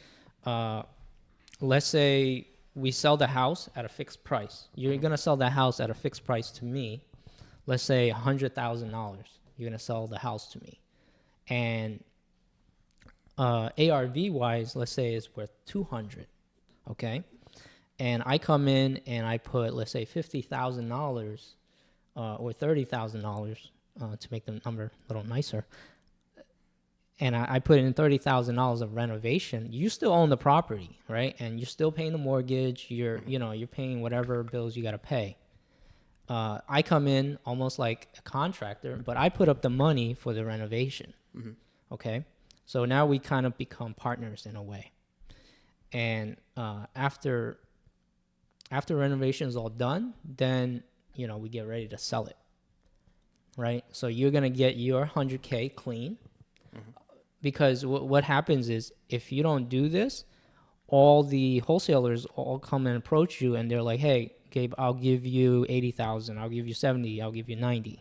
let's say we sell the house at a fixed price. You're gonna sell the house at a fixed price to me. Let's say $100,000. You're gonna sell the house to me, and ARV wise, let's say it's worth 200. Okay, and I come in and I put, let's say, $50,000 or $30,000 to make the number a little nicer. And I put in $30,000 of renovation. You still own the property, right? And you're still paying the mortgage. You're paying whatever bills you got to pay. I come in almost like a contractor, but I put up the money for the renovation. Okay, so now we kind of become partners in a way. And after renovation is all done, then we get ready to sell it, right? So you're gonna get your 100K clean, because what happens is if you don't do this, all the wholesalers all come and approach you, and they're like, "Hey, Gabe, I'll give you 80,000, I'll give you 70, I'll give you 90."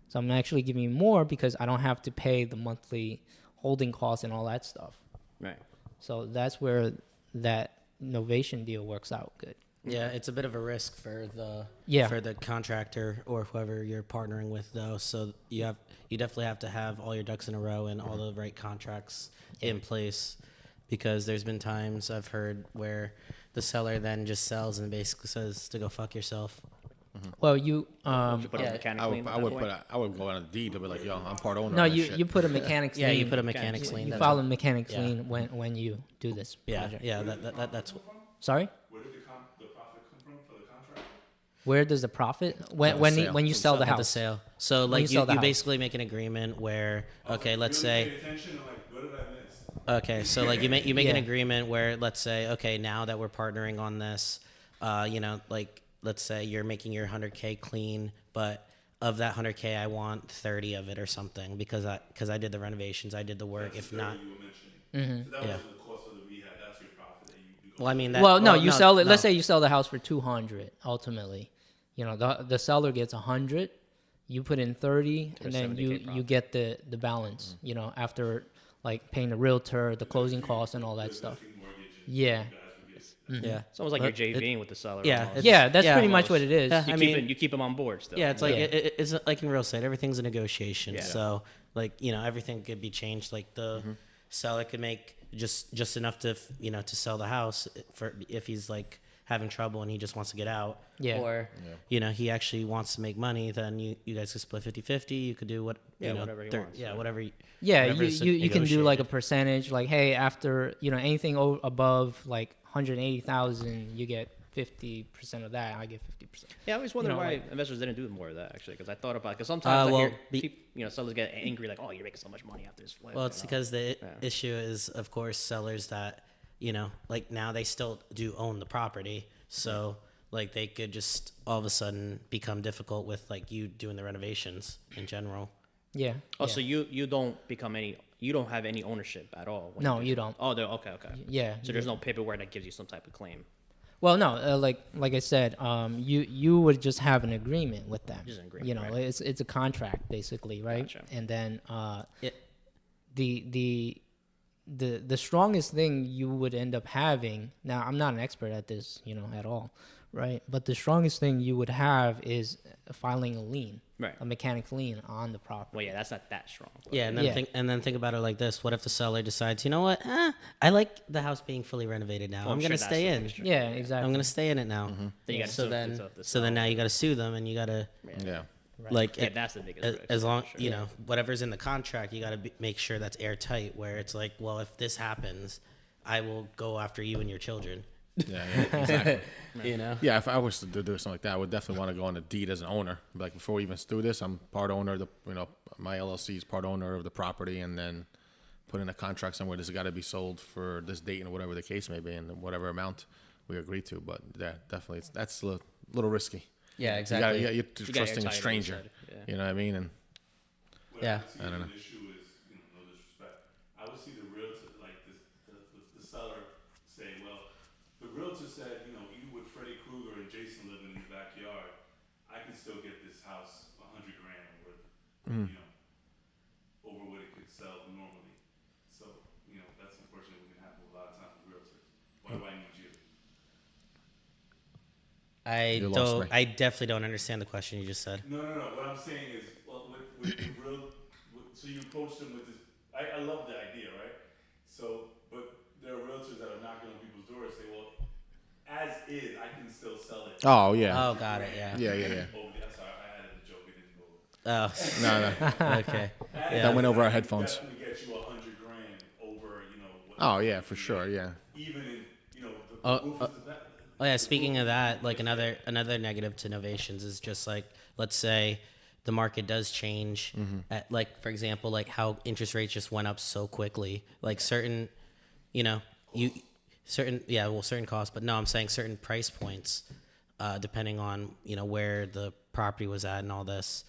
So I'm actually giving you more because I don't have to pay the monthly holding costs and all that stuff. Right. So that's where that Novation deal works out good. Yeah, it's a bit of a risk for the contractor or whoever you're partnering with, though. So you definitely have to have all your ducks in a row and all the right contracts in place, because there's been times I've heard where the seller then just sells and basically says to go fuck yourself. Well, Would you put a mechanic I lien would, at I that would point? I would go on a deed to be like, yo, I'm part owner. no, of this you shit. you put a mechanic's Yeah, lien. you put a mechanic's lien. You that's file it. a mechanic's Yeah. lien when you do this project. Yeah, that's Sorry? Where did the profit come from for the contractor? Where does the profit when sale. when you sell the at the house? sale. So you like sell the you house. basically make an agreement where, okay, let's say, Pay attention and like, what did I miss? okay, so like you make an Yeah. agreement where, let's say, okay, now that we're partnering on this, like let's say you're making your 100K clean, but of that 100K, I want 30 of it or something because I did the renovations, I did the work. If not, You were mentioning. So that Yeah. was the cost of the rehab. That's your profit that you go. well, I mean, that, Well, no, you sell it. no. Let's say you sell the house for 200. Ultimately, the seller gets 100. You put in 30, and then 70K you profit. get the balance. After like paying the realtor, the closing costs, and all that stuff. Yeah. Yeah, It's almost like But you're JVing with the seller. yeah, almost. it's- Yeah, that's yeah, pretty much what it is. Yeah. You I keep mean- you keep them on board still. yeah, it's like Yeah. it's like in real estate, everything's a negotiation. Yeah. So like everything could be changed. Like the seller could make just enough to to sell the house for if he's like having trouble and he just wants to get out. Yeah. Or he actually wants to make money. Then you guys could split 50-50. You could do what whatever he wants, Yeah, yeah. whatever. Yeah, whatever you, is you can do like a negotiated. percentage, like, hey, after anything above like 180,000, you get 50% of that. I get 50%. Yeah, I always wondered know, why like- investors didn't do more of that actually, because I thought about because sometimes I well, hear sellers get angry like, oh, you're making so much money after this flip. Well, it's because the Yeah. issue is, of course, sellers that like now they still do own the property, so like they could just all of a sudden become difficult with like you doing the renovations in general. Yeah. Oh, yeah. so you don't you don't have any ownership at all. when No, do you it? don't. Oh, okay. Yeah. So there's no paperwork that gives you some type of claim. Well, no, like I said, you would just have an agreement with them. Just an agreement, right. it's a contract basically, right? Gotcha. And then It, the strongest thing you would end up having. Now, I'm not an expert at this, at all, right? But the strongest thing you would have is filing a lien, Right. a mechanic lien on the property. Well, yeah, that's not that strong. but- yeah, and then Yeah. think about it like this: what if the seller decides, you know what? I like the house being fully renovated now. Well, I'm sure gonna that's stay the in. biggest Yeah, exactly. I'm gonna stay in it now. Then you gotta So sue then, the so then seller. now you got to sue them, and you got to Yeah. like Yeah, that's the biggest risk, as long for sure. you know whatever's in the contract, you got to make sure that's airtight. Where it's like, well, if this happens, I will go after you and your children. Yeah, exactly. Yeah, If I was to do something like that, I would definitely want to go on a deed as an owner. Like before we even do this, I'm part owner. My LLC is part owner of the property, and then put in a contract somewhere. This has got to be sold for this date and whatever the case may be, and whatever amount we agreed to. But yeah, definitely, that's a little risky. Yeah, exactly. You're You got trusting a airtight, stranger. like you said. You know what I mean? And Yeah. I don't know. The issue is, no disrespect. I would see the realtor, like the seller, say, well, the realtor said, even with Freddy Krueger and Jason living in the backyard, I can still get this house $100,000 over what it could sell normally. So, that's unfortunately what can happen a lot of times with realtors. Why do I need you? You lost me. I definitely don't understand the question you just said. No. What I'm saying is, well, with the so you approach them with this. I love the idea, right? So, but there are realtors that are knocking on people's doors. Say, well, as is, I can still sell it. Oh yeah. Oh, got it. Yeah. Yeah. Sorry, I added a joke. It didn't go. Oh. No. Okay. That went over our headphones. Definitely get you $100,000 over, what Oh yeah, for sure. Yeah. even in, the roof is Oh yeah, speaking of that, like another negative to Novations is just like, let's say the market does change at, like, for example, like how interest rates just went up so quickly, like certain certain costs, but no, I'm saying certain price points, depending on, where the property was at and all this,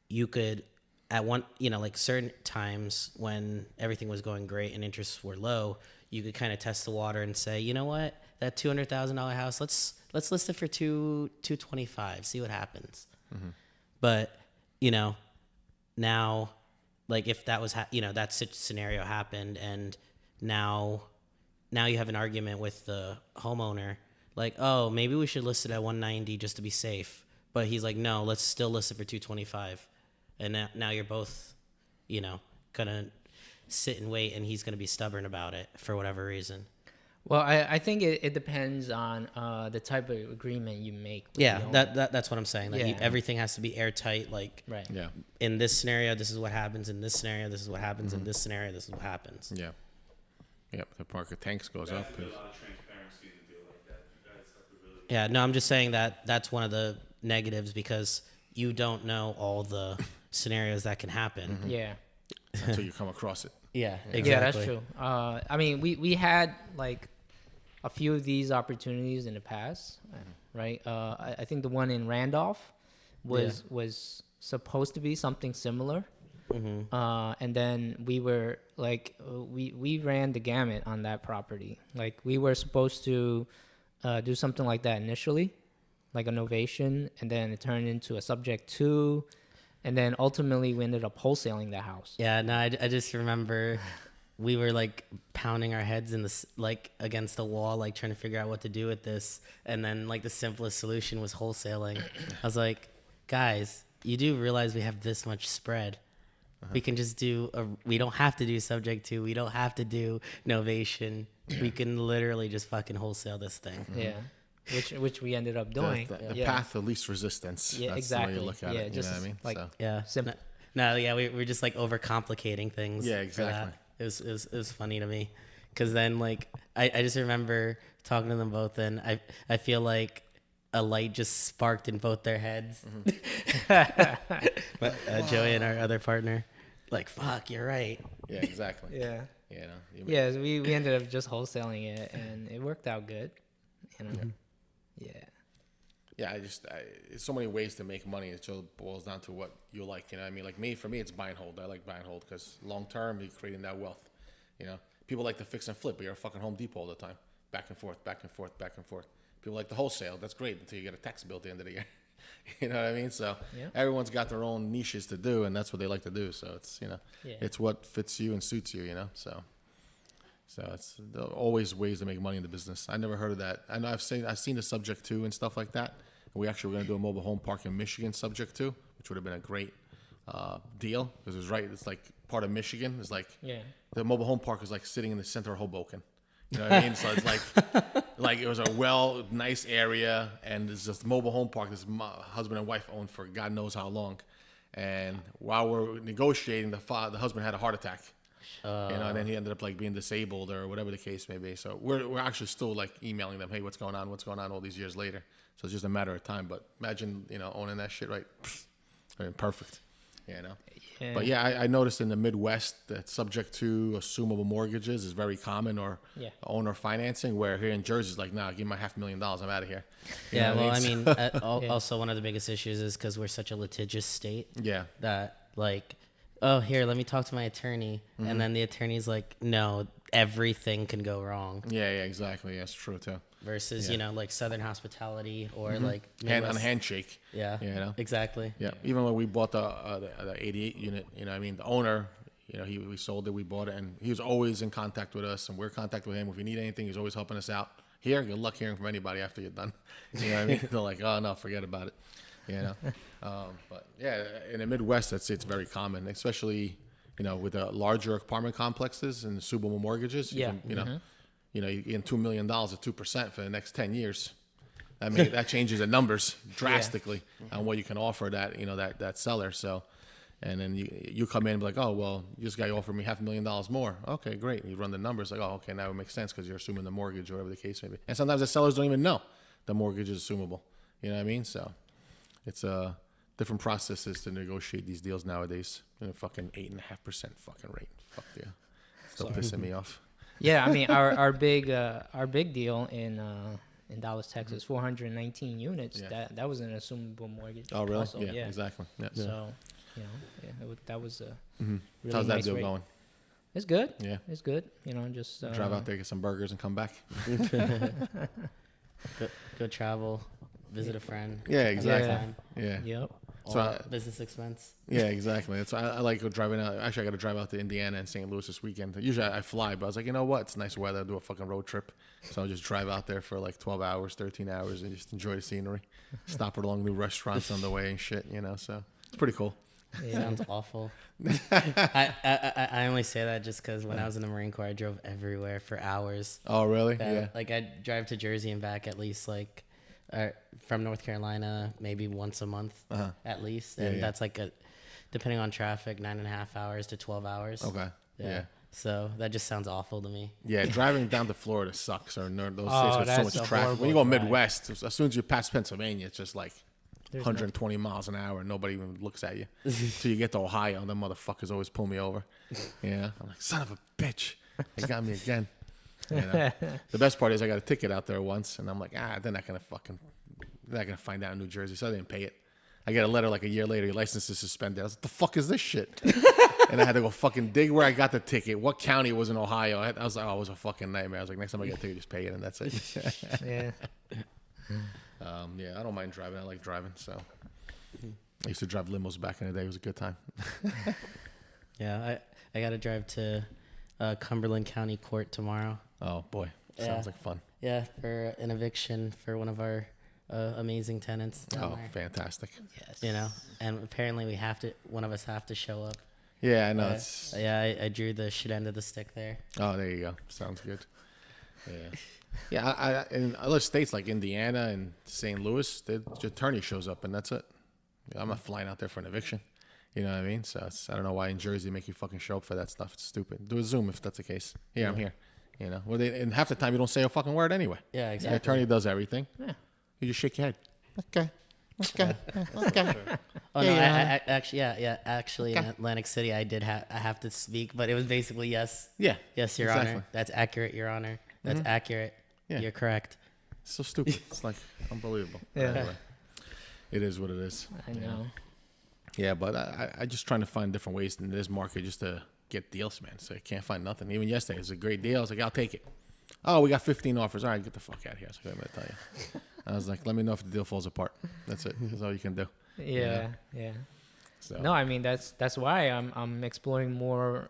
you could at one, like certain times when everything was going great and interests were low, you could kind of test the water and say, you know what, that $200,000 house, let's list it for $225, see what happens. But now, like if that was that scenario happened, and now you have an argument with the homeowner, like, oh, maybe we should list it at 190 just to be safe, but he's like, no, let's still list it for 225, and now you're both gonna sit and wait, and he's gonna be stubborn about it for whatever reason. Well, I think it depends on the type of agreement you make. With Yeah, the owner. that's what I'm saying. That Yeah. everything has to be airtight. Like, Right. Yeah. in this scenario, this is what happens. In this scenario, this is what happens. In this scenario, this is what happens. Yeah. Yep. The market tanks goes up. a lot of transparency in a deal like that. You guys have to really. Yeah, no, I'm just saying that's one of the negatives, because you don't know all the scenarios that can happen. Yeah. Until you come across it. Yeah, exactly. Yeah, that's true. I mean, we had like a few of these opportunities in the past, right? I think the one in Randolph was supposed to be something similar. And then we were like, we ran the gamut on that property. Like we were supposed to do something like that initially, like a novation, and then it turned into a subject to, and then ultimately we ended up wholesaling the house. Yeah, no, I just remember we were like pounding our heads like against the wall, like trying to figure out what to do with this. And then like the simplest solution was wholesaling. I was like, guys, you do realize we have this much spread. We can just we don't have to do subject to, we don't have to do novation. We can literally just fucking wholesale this thing. Yeah. Which we ended up doing. The path of least resistance. Yeah, That's exactly. the way you look at it. You know what I mean? like So. Yeah. simple. No, yeah, we're just like overcomplicating things. Yeah, for exactly. that. It was funny to me, because then like I just remember talking to them both, and I feel like a light just sparked in both their heads. But Joey and our other partner, like, fuck, you're right. Yeah, exactly. Yeah. You know, Yeah, so we ended up just wholesaling it, and it worked out good. Yeah. Yeah, it's so many ways to make money. It just boils down to what you like. You know what I mean? Like for me, it's buy and hold. I like buy and hold because long term, you're creating that wealth. You know, people like to fix and flip, but you're a fucking Home Depot all the time. Back and forth, back and forth, back and forth. People like the wholesale. That's great until you get a tax bill at the end of the year. You know what I mean? So everyone's got their own niches to do, and that's what they like to do. So it's, it's what fits you and suits you, So it's always ways to make money in the business. I never heard of that. I know I've seen the subject to and stuff like that. And we actually were going to do a mobile home park in Michigan subject to, which would have been a great deal because it was right. It's like part of Michigan. It's like the mobile home park is like sitting in the center of Hoboken. You know what I mean? So it's like it was a nice area, and it's just mobile home park. This husband and wife owned for God knows how long. And while we're negotiating, the husband had a heart attack. And then he ended up like being disabled or whatever the case may be. So we're actually still like emailing them, hey, what's going on all these years later. So it's just a matter of time. But imagine, owning that shit, right? I mean, perfect. You know. Yeah. But yeah, I noticed in the Midwest that subject to assumable mortgages is very common, or owner financing. Where here in Jersey, it's like, nah, give me my $500,000, I'm out of here. You Yeah, know well, what I mean? mean, also one of the biggest issues is because we're such a litigious state. Yeah. That like, oh, here, let me talk to my attorney, and then the attorney's like, no, everything can go wrong. Yeah, exactly. Yeah, it's true too. Versus, you know, like Southern hospitality or like Hand on Midwest- handshake. Yeah, You know. exactly. Yeah. Even when we bought the 88 unit, you know, what I mean, the owner, you know, we sold it, we bought it, and he was always in contact with us, and we're in contact with him. If we need anything, he's always helping us out. Here, good luck hearing from anybody after you're done. You know what I mean? They're like, oh no, forget about it. You know. But yeah, in the Midwest, it's very common, especially, you know, with the larger apartment complexes and suitable mortgages. You know, you get $2 million at 2% for the next 10 years. I mean, that changes the numbers drastically on what you can offer that, you know, that seller. So, and then you come in and be like, oh, well, this guy offered me $500,000 more. Okay, great. And you run the numbers like, oh, okay, now it makes sense because you're assuming the mortgage or whatever the case may be. And sometimes the sellers don't even know the mortgage is assumable. You know what I mean? So it's different processes to negotiate these deals nowadays. You know, fucking 8.5% fucking rate. Fuck yeah. Still pissing me off. Yeah, I mean our big deal in Dallas, Texas, 419 units. Yeah. That was an assumable mortgage. Oh, really? Also, Yeah, exactly. Yeah. So, you know, that was a really How's that nice deal rate. going? It's good. Yeah. It's good. You know, just Drive out there, get some burgers, and come back. Go travel, visit a friend. Yeah, exactly. Yeah. Yeah. Yep. So All business expense. Yeah, exactly. That's why I like driving out. Actually, I got to drive out to Indiana and St. Louis this weekend. Usually I fly, but I was like, you know what? It's nice weather. I'll do a fucking road trip. So I'll just drive out there for like 12 hours, 13 hours, and just enjoy the scenery. Stop at along new restaurants on the way and shit, you know. So it's pretty cool. Yeah. Sounds awful. I only say that just because when I was in the Marine Corps, I drove everywhere for hours. Oh, really? Yeah. Like I drive to Jersey and back at least like from North Carolina maybe once a month at least, and that's like depending on traffic, 9.5 hours to 12 hours. Okay. Yeah. So that just sounds awful to me. Yeah, driving down to Florida sucks. Or those Oh, states with so that's much a traffic. When you go horrible drive. Midwest, as soon as you pass Pennsylvania, it's just like There's 120 miles an hour, and nobody even looks at you. Till you get to Ohio, and them motherfuckers always pull me over. Yeah, I'm like, son of a bitch, they got me again. You know? The best part is I got a ticket out there once, and I'm like, they're not gonna find out in New Jersey, so I didn't pay it. I get a letter like a year later, your license is suspended. I was like, the fuck is this shit? And I had to go fucking dig where I got the ticket, what county it was in Ohio. I was like, oh, it was a fucking nightmare. I was like, next time I get a ticket, just pay it, and that's it. Yeah. Yeah, I don't mind driving. I like driving, so. I used to drive limos back in the day. It was a good time. Yeah, I got to drive to Cumberland County Court tomorrow. Oh, boy. Sounds like fun. Yeah, for an eviction for one of our amazing tenants down Oh, there. fantastic. Yes. You know, and apparently one of us have to show up. Yeah, I know. I drew the shit end of the stick there. Oh, there you go. Sounds good. Yeah. Yeah, I in other states like Indiana and St. Louis, the attorney shows up and that's it. I'm not flying out there for an eviction. You know what I mean? So I don't know why in Jersey they make you fucking show up for that stuff. It's stupid. Do a Zoom if that's the case. Here, I'm here. You know, and half the time you don't say a fucking word anyway. Yeah, exactly. The attorney does everything. Yeah. You just shake your head. Okay. Oh no, actually, in Atlantic City, I have to speak, but it was basically yes. Yeah. Yes, Your exactly. Honor. That's accurate, Your Honor. That's accurate. Yeah. You're correct. It's so stupid. It's like unbelievable. Yeah. Anyway, it is what it is. I know. Yeah, but I just trying to find different ways in this market just to get deals, man. So I can't find nothing. Even yesterday, it was a great deal. I was like, I'll take it. Oh, we got 15 offers. All right, get the fuck out of here. That's what I'm going to tell you. I was like, let me know if the deal falls apart. That's it. That's all you can do. Yeah. So. No, I mean that's why I'm exploring more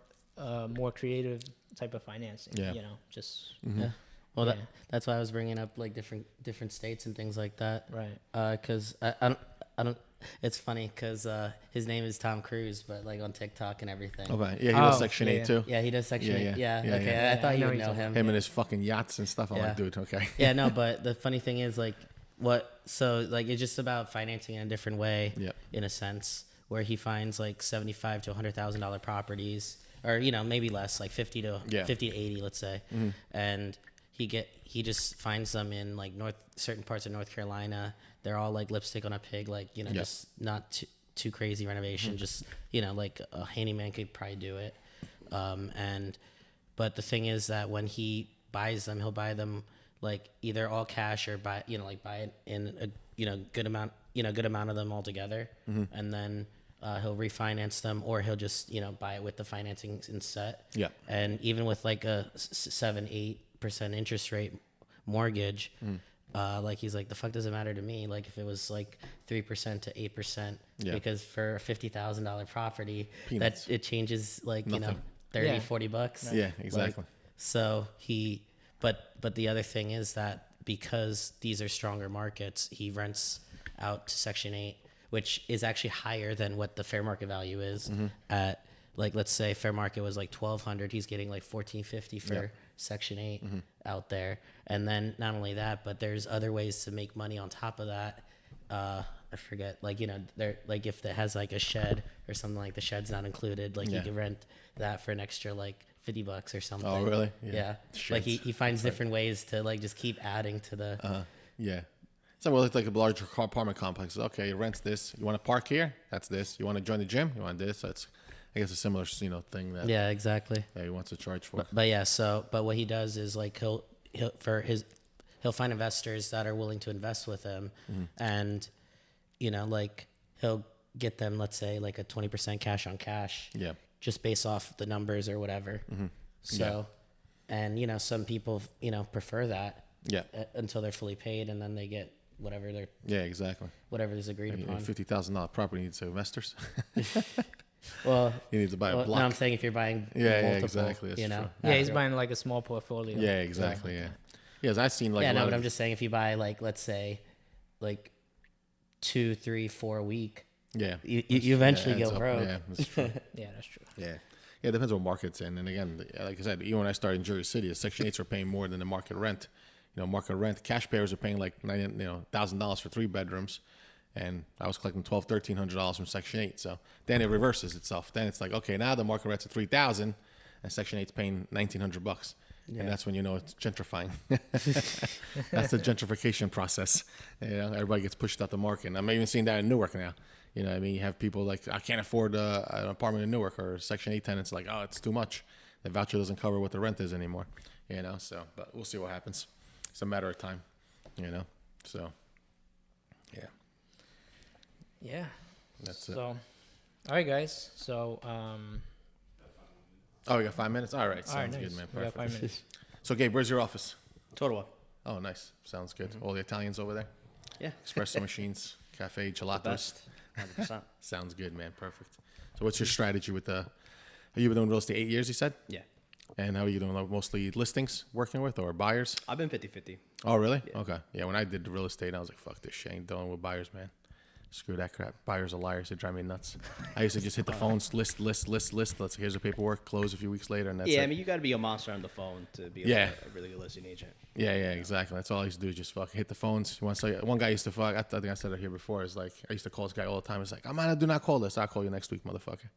creative type of financing. Yeah. You know, just Yeah. Well, Yeah. that's why I was bringing up like different states and things like that. right. Because I don't. It's funny because his name is Tom Cruise, but like on TikTok and everything. Okay. Yeah, he does Oh, Section yeah, 8 too. Yeah, he does Section 8. Yeah. Yeah. Okay. Yeah. I thought I you know would he's know on him. Him and his fucking yachts and stuff. I'm Yeah. like, dude, okay. Yeah, no, but the funny thing is like so like it's just about financing in a different way. Yep. In a sense, where he finds like $75,000 to $100,000 properties, or maybe less, like 50 to 80, let's say, and he just finds them in like certain parts of North Carolina. They're all like lipstick on a pig, like just not too crazy renovation. Just, like a handyman could probably do it. But the thing is that when he buys them, he'll buy them like either all cash or buy it in a good amount of them all together. And then he'll refinance them, or he'll just, buy it with the financing in set. Yeah. And even with like a 7-8% interest rate mortgage, like he's like, the fuck does it matter to me? Like if it was like 3% to 8%, because for a $50,000 property, Peanuts. that it changes like, Nothing. 30, Yeah. $40. Yeah, exactly. Like, so but the other thing is that because these are stronger markets, he rents out to Section 8, which is actually higher than what the fair market value is at, like, let's say fair market was like 1,200. He's getting like 1,450 for Section 8 out there. And then not only that, but there's other ways to make money on top of that. I forget, like, there, like if it has like a shed or something, like the shed's not included, like you could rent that for an extra like $50 or something. Oh, really? Yeah. Like he finds different ways to like just keep adding to the. Yeah. So well, it's like a larger apartment complex. Okay, you rent this. You want to park here? That's this. You want to join the gym? You want this? So it's, I guess, a similar thing that Yeah, exactly. he wants to charge for. But yeah, but what he does is like he'll find investors that are willing to invest with him, and like he'll get them, let's say, like a 20% cash on cash. Yeah. Just based off the numbers or whatever. So, and some people prefer that. Yeah. Until they're fully paid, and then they get whatever Exactly. whatever is agreed upon. $50,000 property needs investors. Well, you need to buy a block. no, I'm saying if you're buying multiple, exactly. That's true. Yeah, he's buying like a small portfolio. Yeah, exactly. Yeah. Yes, I've seen like. But I'm just saying if you buy like, let's say, like 2, 3, 4 a week. Yeah. You eventually adds go up. broke. Yeah, that's true. Yeah, that's true. Yeah. Yeah, it depends what market's in. And again, like I said, even when I started in Jersey City, the Section 8s are paying more than the market rent. Market rent, cash payers are paying like $1,000 for 3 bedrooms. And I was collecting $1,200, $1,300 from Section 8. So then it reverses itself. Then it's like, okay, now the market rent's at $3,000 and Section 8's paying $1,900. Yeah. And that's when it's gentrifying. That's the gentrification process. Everybody gets pushed out the market. And I'm even seeing that in Newark now. You have people like, I can't afford an apartment in Newark, or Section 8 tenants like, oh, it's too much. The voucher doesn't cover what the rent is anymore. So, but we'll see what happens. It's a matter of time, so, yeah. Yeah. That's so, it. All right, guys. So, Oh, we got 5 minutes? All right. Sounds nice. good, man. We got Perfect. 5 minutes. So, Gabe, where's your office? Total up. Oh, nice. Sounds good. All the Italians over there? Yeah. Espresso machines, cafe, gelatos. Best. 100%. Sounds good, man. Perfect. So, what's your strategy with have you been doing real estate 8 years, you said? Yeah. And how are you doing? Like mostly listings working with, or buyers? I've been 50-50. Oh, really? Yeah. Okay. Yeah, when I did the real estate, I was like, fuck this shit. I ain't dealing with buyers, man. Screw that crap. Buyers are liars. They drive me nuts. I used to just hit the phones, list. Let's here's the paperwork, close a few weeks later, and that's it. I mean, you got to be a monster on the phone to be a really good listing agent. Yeah, exactly. That's all I used to do, just fucking hit the phones. One guy used to I think I said it here before, is like, I used to call this guy all the time. It's like, I'm on a do not call list. I'll call you next week, motherfucker.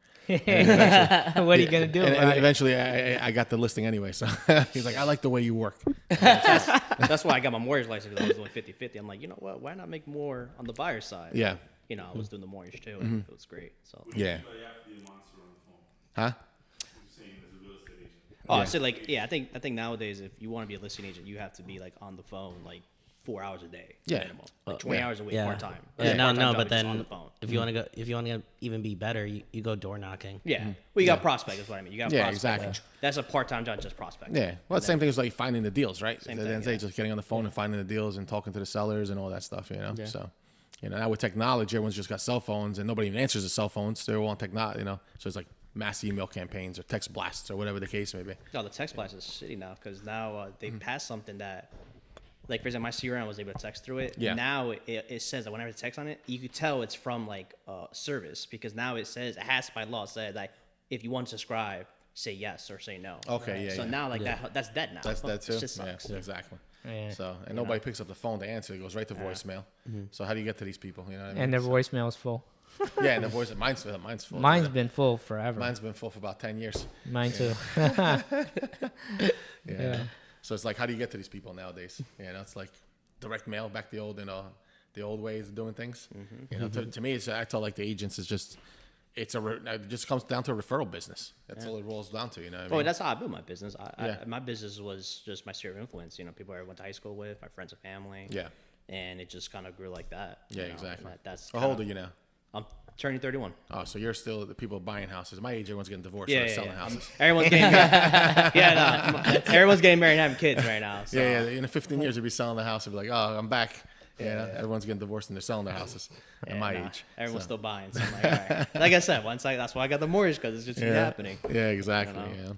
What are you going to do? And eventually I got the listing anyway. So he's like, I like the way you work. That's why I got my mortgage license, because I was doing 50-50. I'm like, you know what? Why not make more on the buyer side? Yeah. I was doing the mortgage too, and it was great. So Yeah. You have to be a monster on the phone. Huh? You're saying as a real estate agent. Oh, so like, I think nowadays, if you want to be a listing agent, you have to be like on the phone like 4 hours a day, minimum, like 20 hours a week, part time. Yeah, no, but on then the phone. if you want to even be better, you go door knocking. Yeah, well, you got prospect. That's what I mean. You got prospect. Exactly. That's a part time job, just prospect. Yeah. Well, the same thing as like finding the deals, right? Same At the thing, end of the day, just getting on the phone and finding the deals and talking to the sellers and all that stuff, So, now with technology, everyone's just got cell phones and nobody even answers the cell phones. They're all on technology, So it's like mass email campaigns or text blasts or whatever the case may be. No, the text blast is shitty now, because now they passed something that, like, for example, my CRM was able to text through it. Yeah. Now it says that whenever it text on it, you could tell it's from like service, because now it says, it has by law said that if you want to subscribe, say yes or say no. Okay, yeah. So now that's dead now. That's that too. It just sucks. Yeah, exactly. Yeah. So, and nobody picks up the phone to answer. It goes right to voicemail. So how do you get to these people? You know what I mean? And their voicemail's full. Yeah, and the voice mine's full. Mine's been full forever. Mine's been full for about 10 years. Mine too. Yeah. So it's like, how do you get to these people nowadays? It's like direct mail, back the old, the old ways of doing things. You know, to me, I tell like the agents is just it just comes down to a referral business. That's all it rolls down to. You know what I mean? Well, that's how I built my business. Yeah. My business was just my sphere of influence. You know, people I went to high school with, my friends and family. Yeah. And it just kind of grew like that. Yeah, you know, exactly. That's How old are you now? I'm turning 31. Oh, so you're still the people buying houses. My age, everyone's getting divorced Yeah, or yeah, selling yeah. houses. Everyone's getting married. Everyone's getting married and having kids right now. So. Yeah, yeah. In 15 years, you'll be selling the house. You'll be like, oh, I'm back. Yeah, everyone's getting divorced and they're selling their houses at my age. Everyone's so. still buying. So I'm like, all right. Like I said, that's why I got the mortgage, because it's just happening. Yeah, exactly. You know?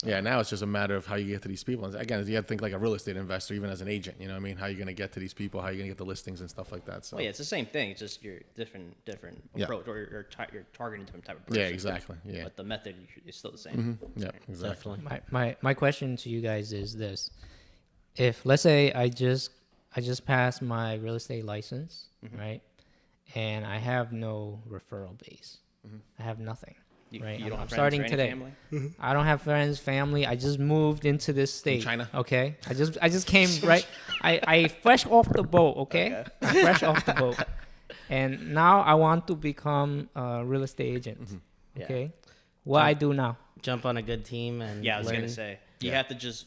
Yeah, now it's just a matter of how you get to these people. And again, you have to think like a real estate investor, even as an agent. You know what I mean? How are you going to get to these people? How are you going to get the listings and stuff like that? So Well, yeah, it's the same thing. It's just your different approach, or you're targeting different type of person. yeah, exactly. Yeah, But the method is still the same. yeah, exactly. Definitely. My question to you guys is this: if let's say I just passed my real estate license, right, and I have no referral base, I have nothing. Right, You don't I'm have friends starting or any today. family? I don't have friends, family. I just moved into this state. China? Okay. I just came right. I fresh off the boat. Okay. Fresh off the boat, and now I want to become a real estate agent. Yeah. Okay. What I do now? Jump on a good team and Yeah, I was learn. gonna say you have to just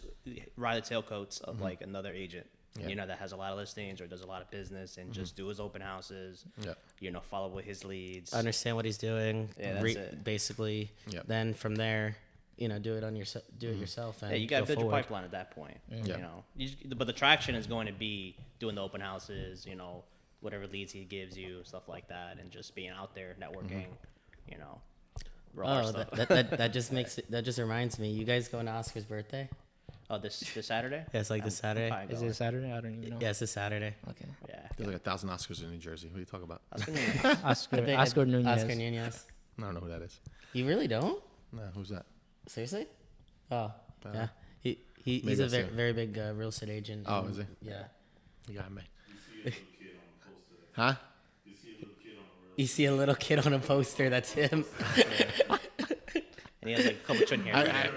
ride the tailcoats of like another agent. Yeah. You know, that has a lot of listings or does a lot of business, and just do his open houses. Yeah. You know, follow with his leads. Understand what he's doing. Yeah, that's it. Basically, Yep. then from there, do it on do it yourself. And Yeah, you got to go build your forward. pipeline at that point. Yeah. You know, but the traction is going to be doing the open houses. You know, whatever leads he gives you, stuff like that, and just being out there networking. You know, raw Oh, stuff. that just makes it. That just reminds me. You guys going to Oscar's birthday? Oh, this Saturday? Yeah, it's like this Saturday. probably Is going. it Saturday? I don't even know. Yeah, it's this Saturday. Okay. Yeah. There's like 1,000 Oscars in New Jersey. What are you talking about? That's gonna be- Oscar Oscar Nunez. Oscar Nunez. I don't know who that is. You really don't? No, who's that? Seriously? Oh, yeah. He's Maybe a I've seen very big real estate agent. Oh, is he? Yeah. You got me. You see a little kid on the poster. Huh? You see a little kid on the real. You see a little kid on a poster. That's him. and he has like a couple chin hairs.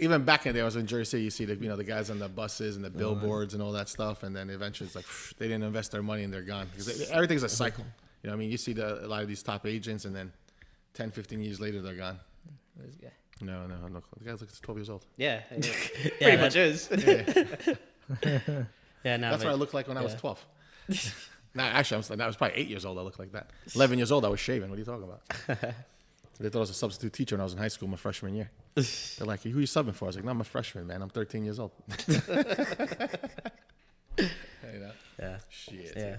Even back in the day, I was in Jersey City. You see the guys on the buses and the billboards and all that stuff, and then eventually it's like they didn't invest their money and they're gone because everything's a cycle. You know, what I mean, you see a lot of these top agents, and then 10, 15 years later they're gone. This guy. No. The guy's like 12 years old. Yeah, Yeah, pretty much is. Yeah, no. That's what I looked like when I was 12. No, actually, I was probably 8 years old. I looked like that. 11 years old, I was shaving. What are you talking about? They thought I was a substitute teacher when I was in high school, my freshman year. They're like, "Who are you subbing for?" I was like, "No, I'm a freshman, man. I'm 13 years old." You know? Yeah. Shit. Yeah.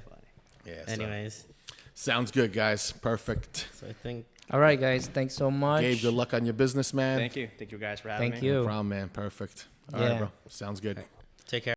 Yeah. So, Anyways, sounds good, guys. Perfect. so I think All right, guys. Thanks so much. Gabe, good luck on your business, man. Thank you guys for having Thank me. you. No problem, man. Perfect. All Yeah. right, bro. Sounds good. take care.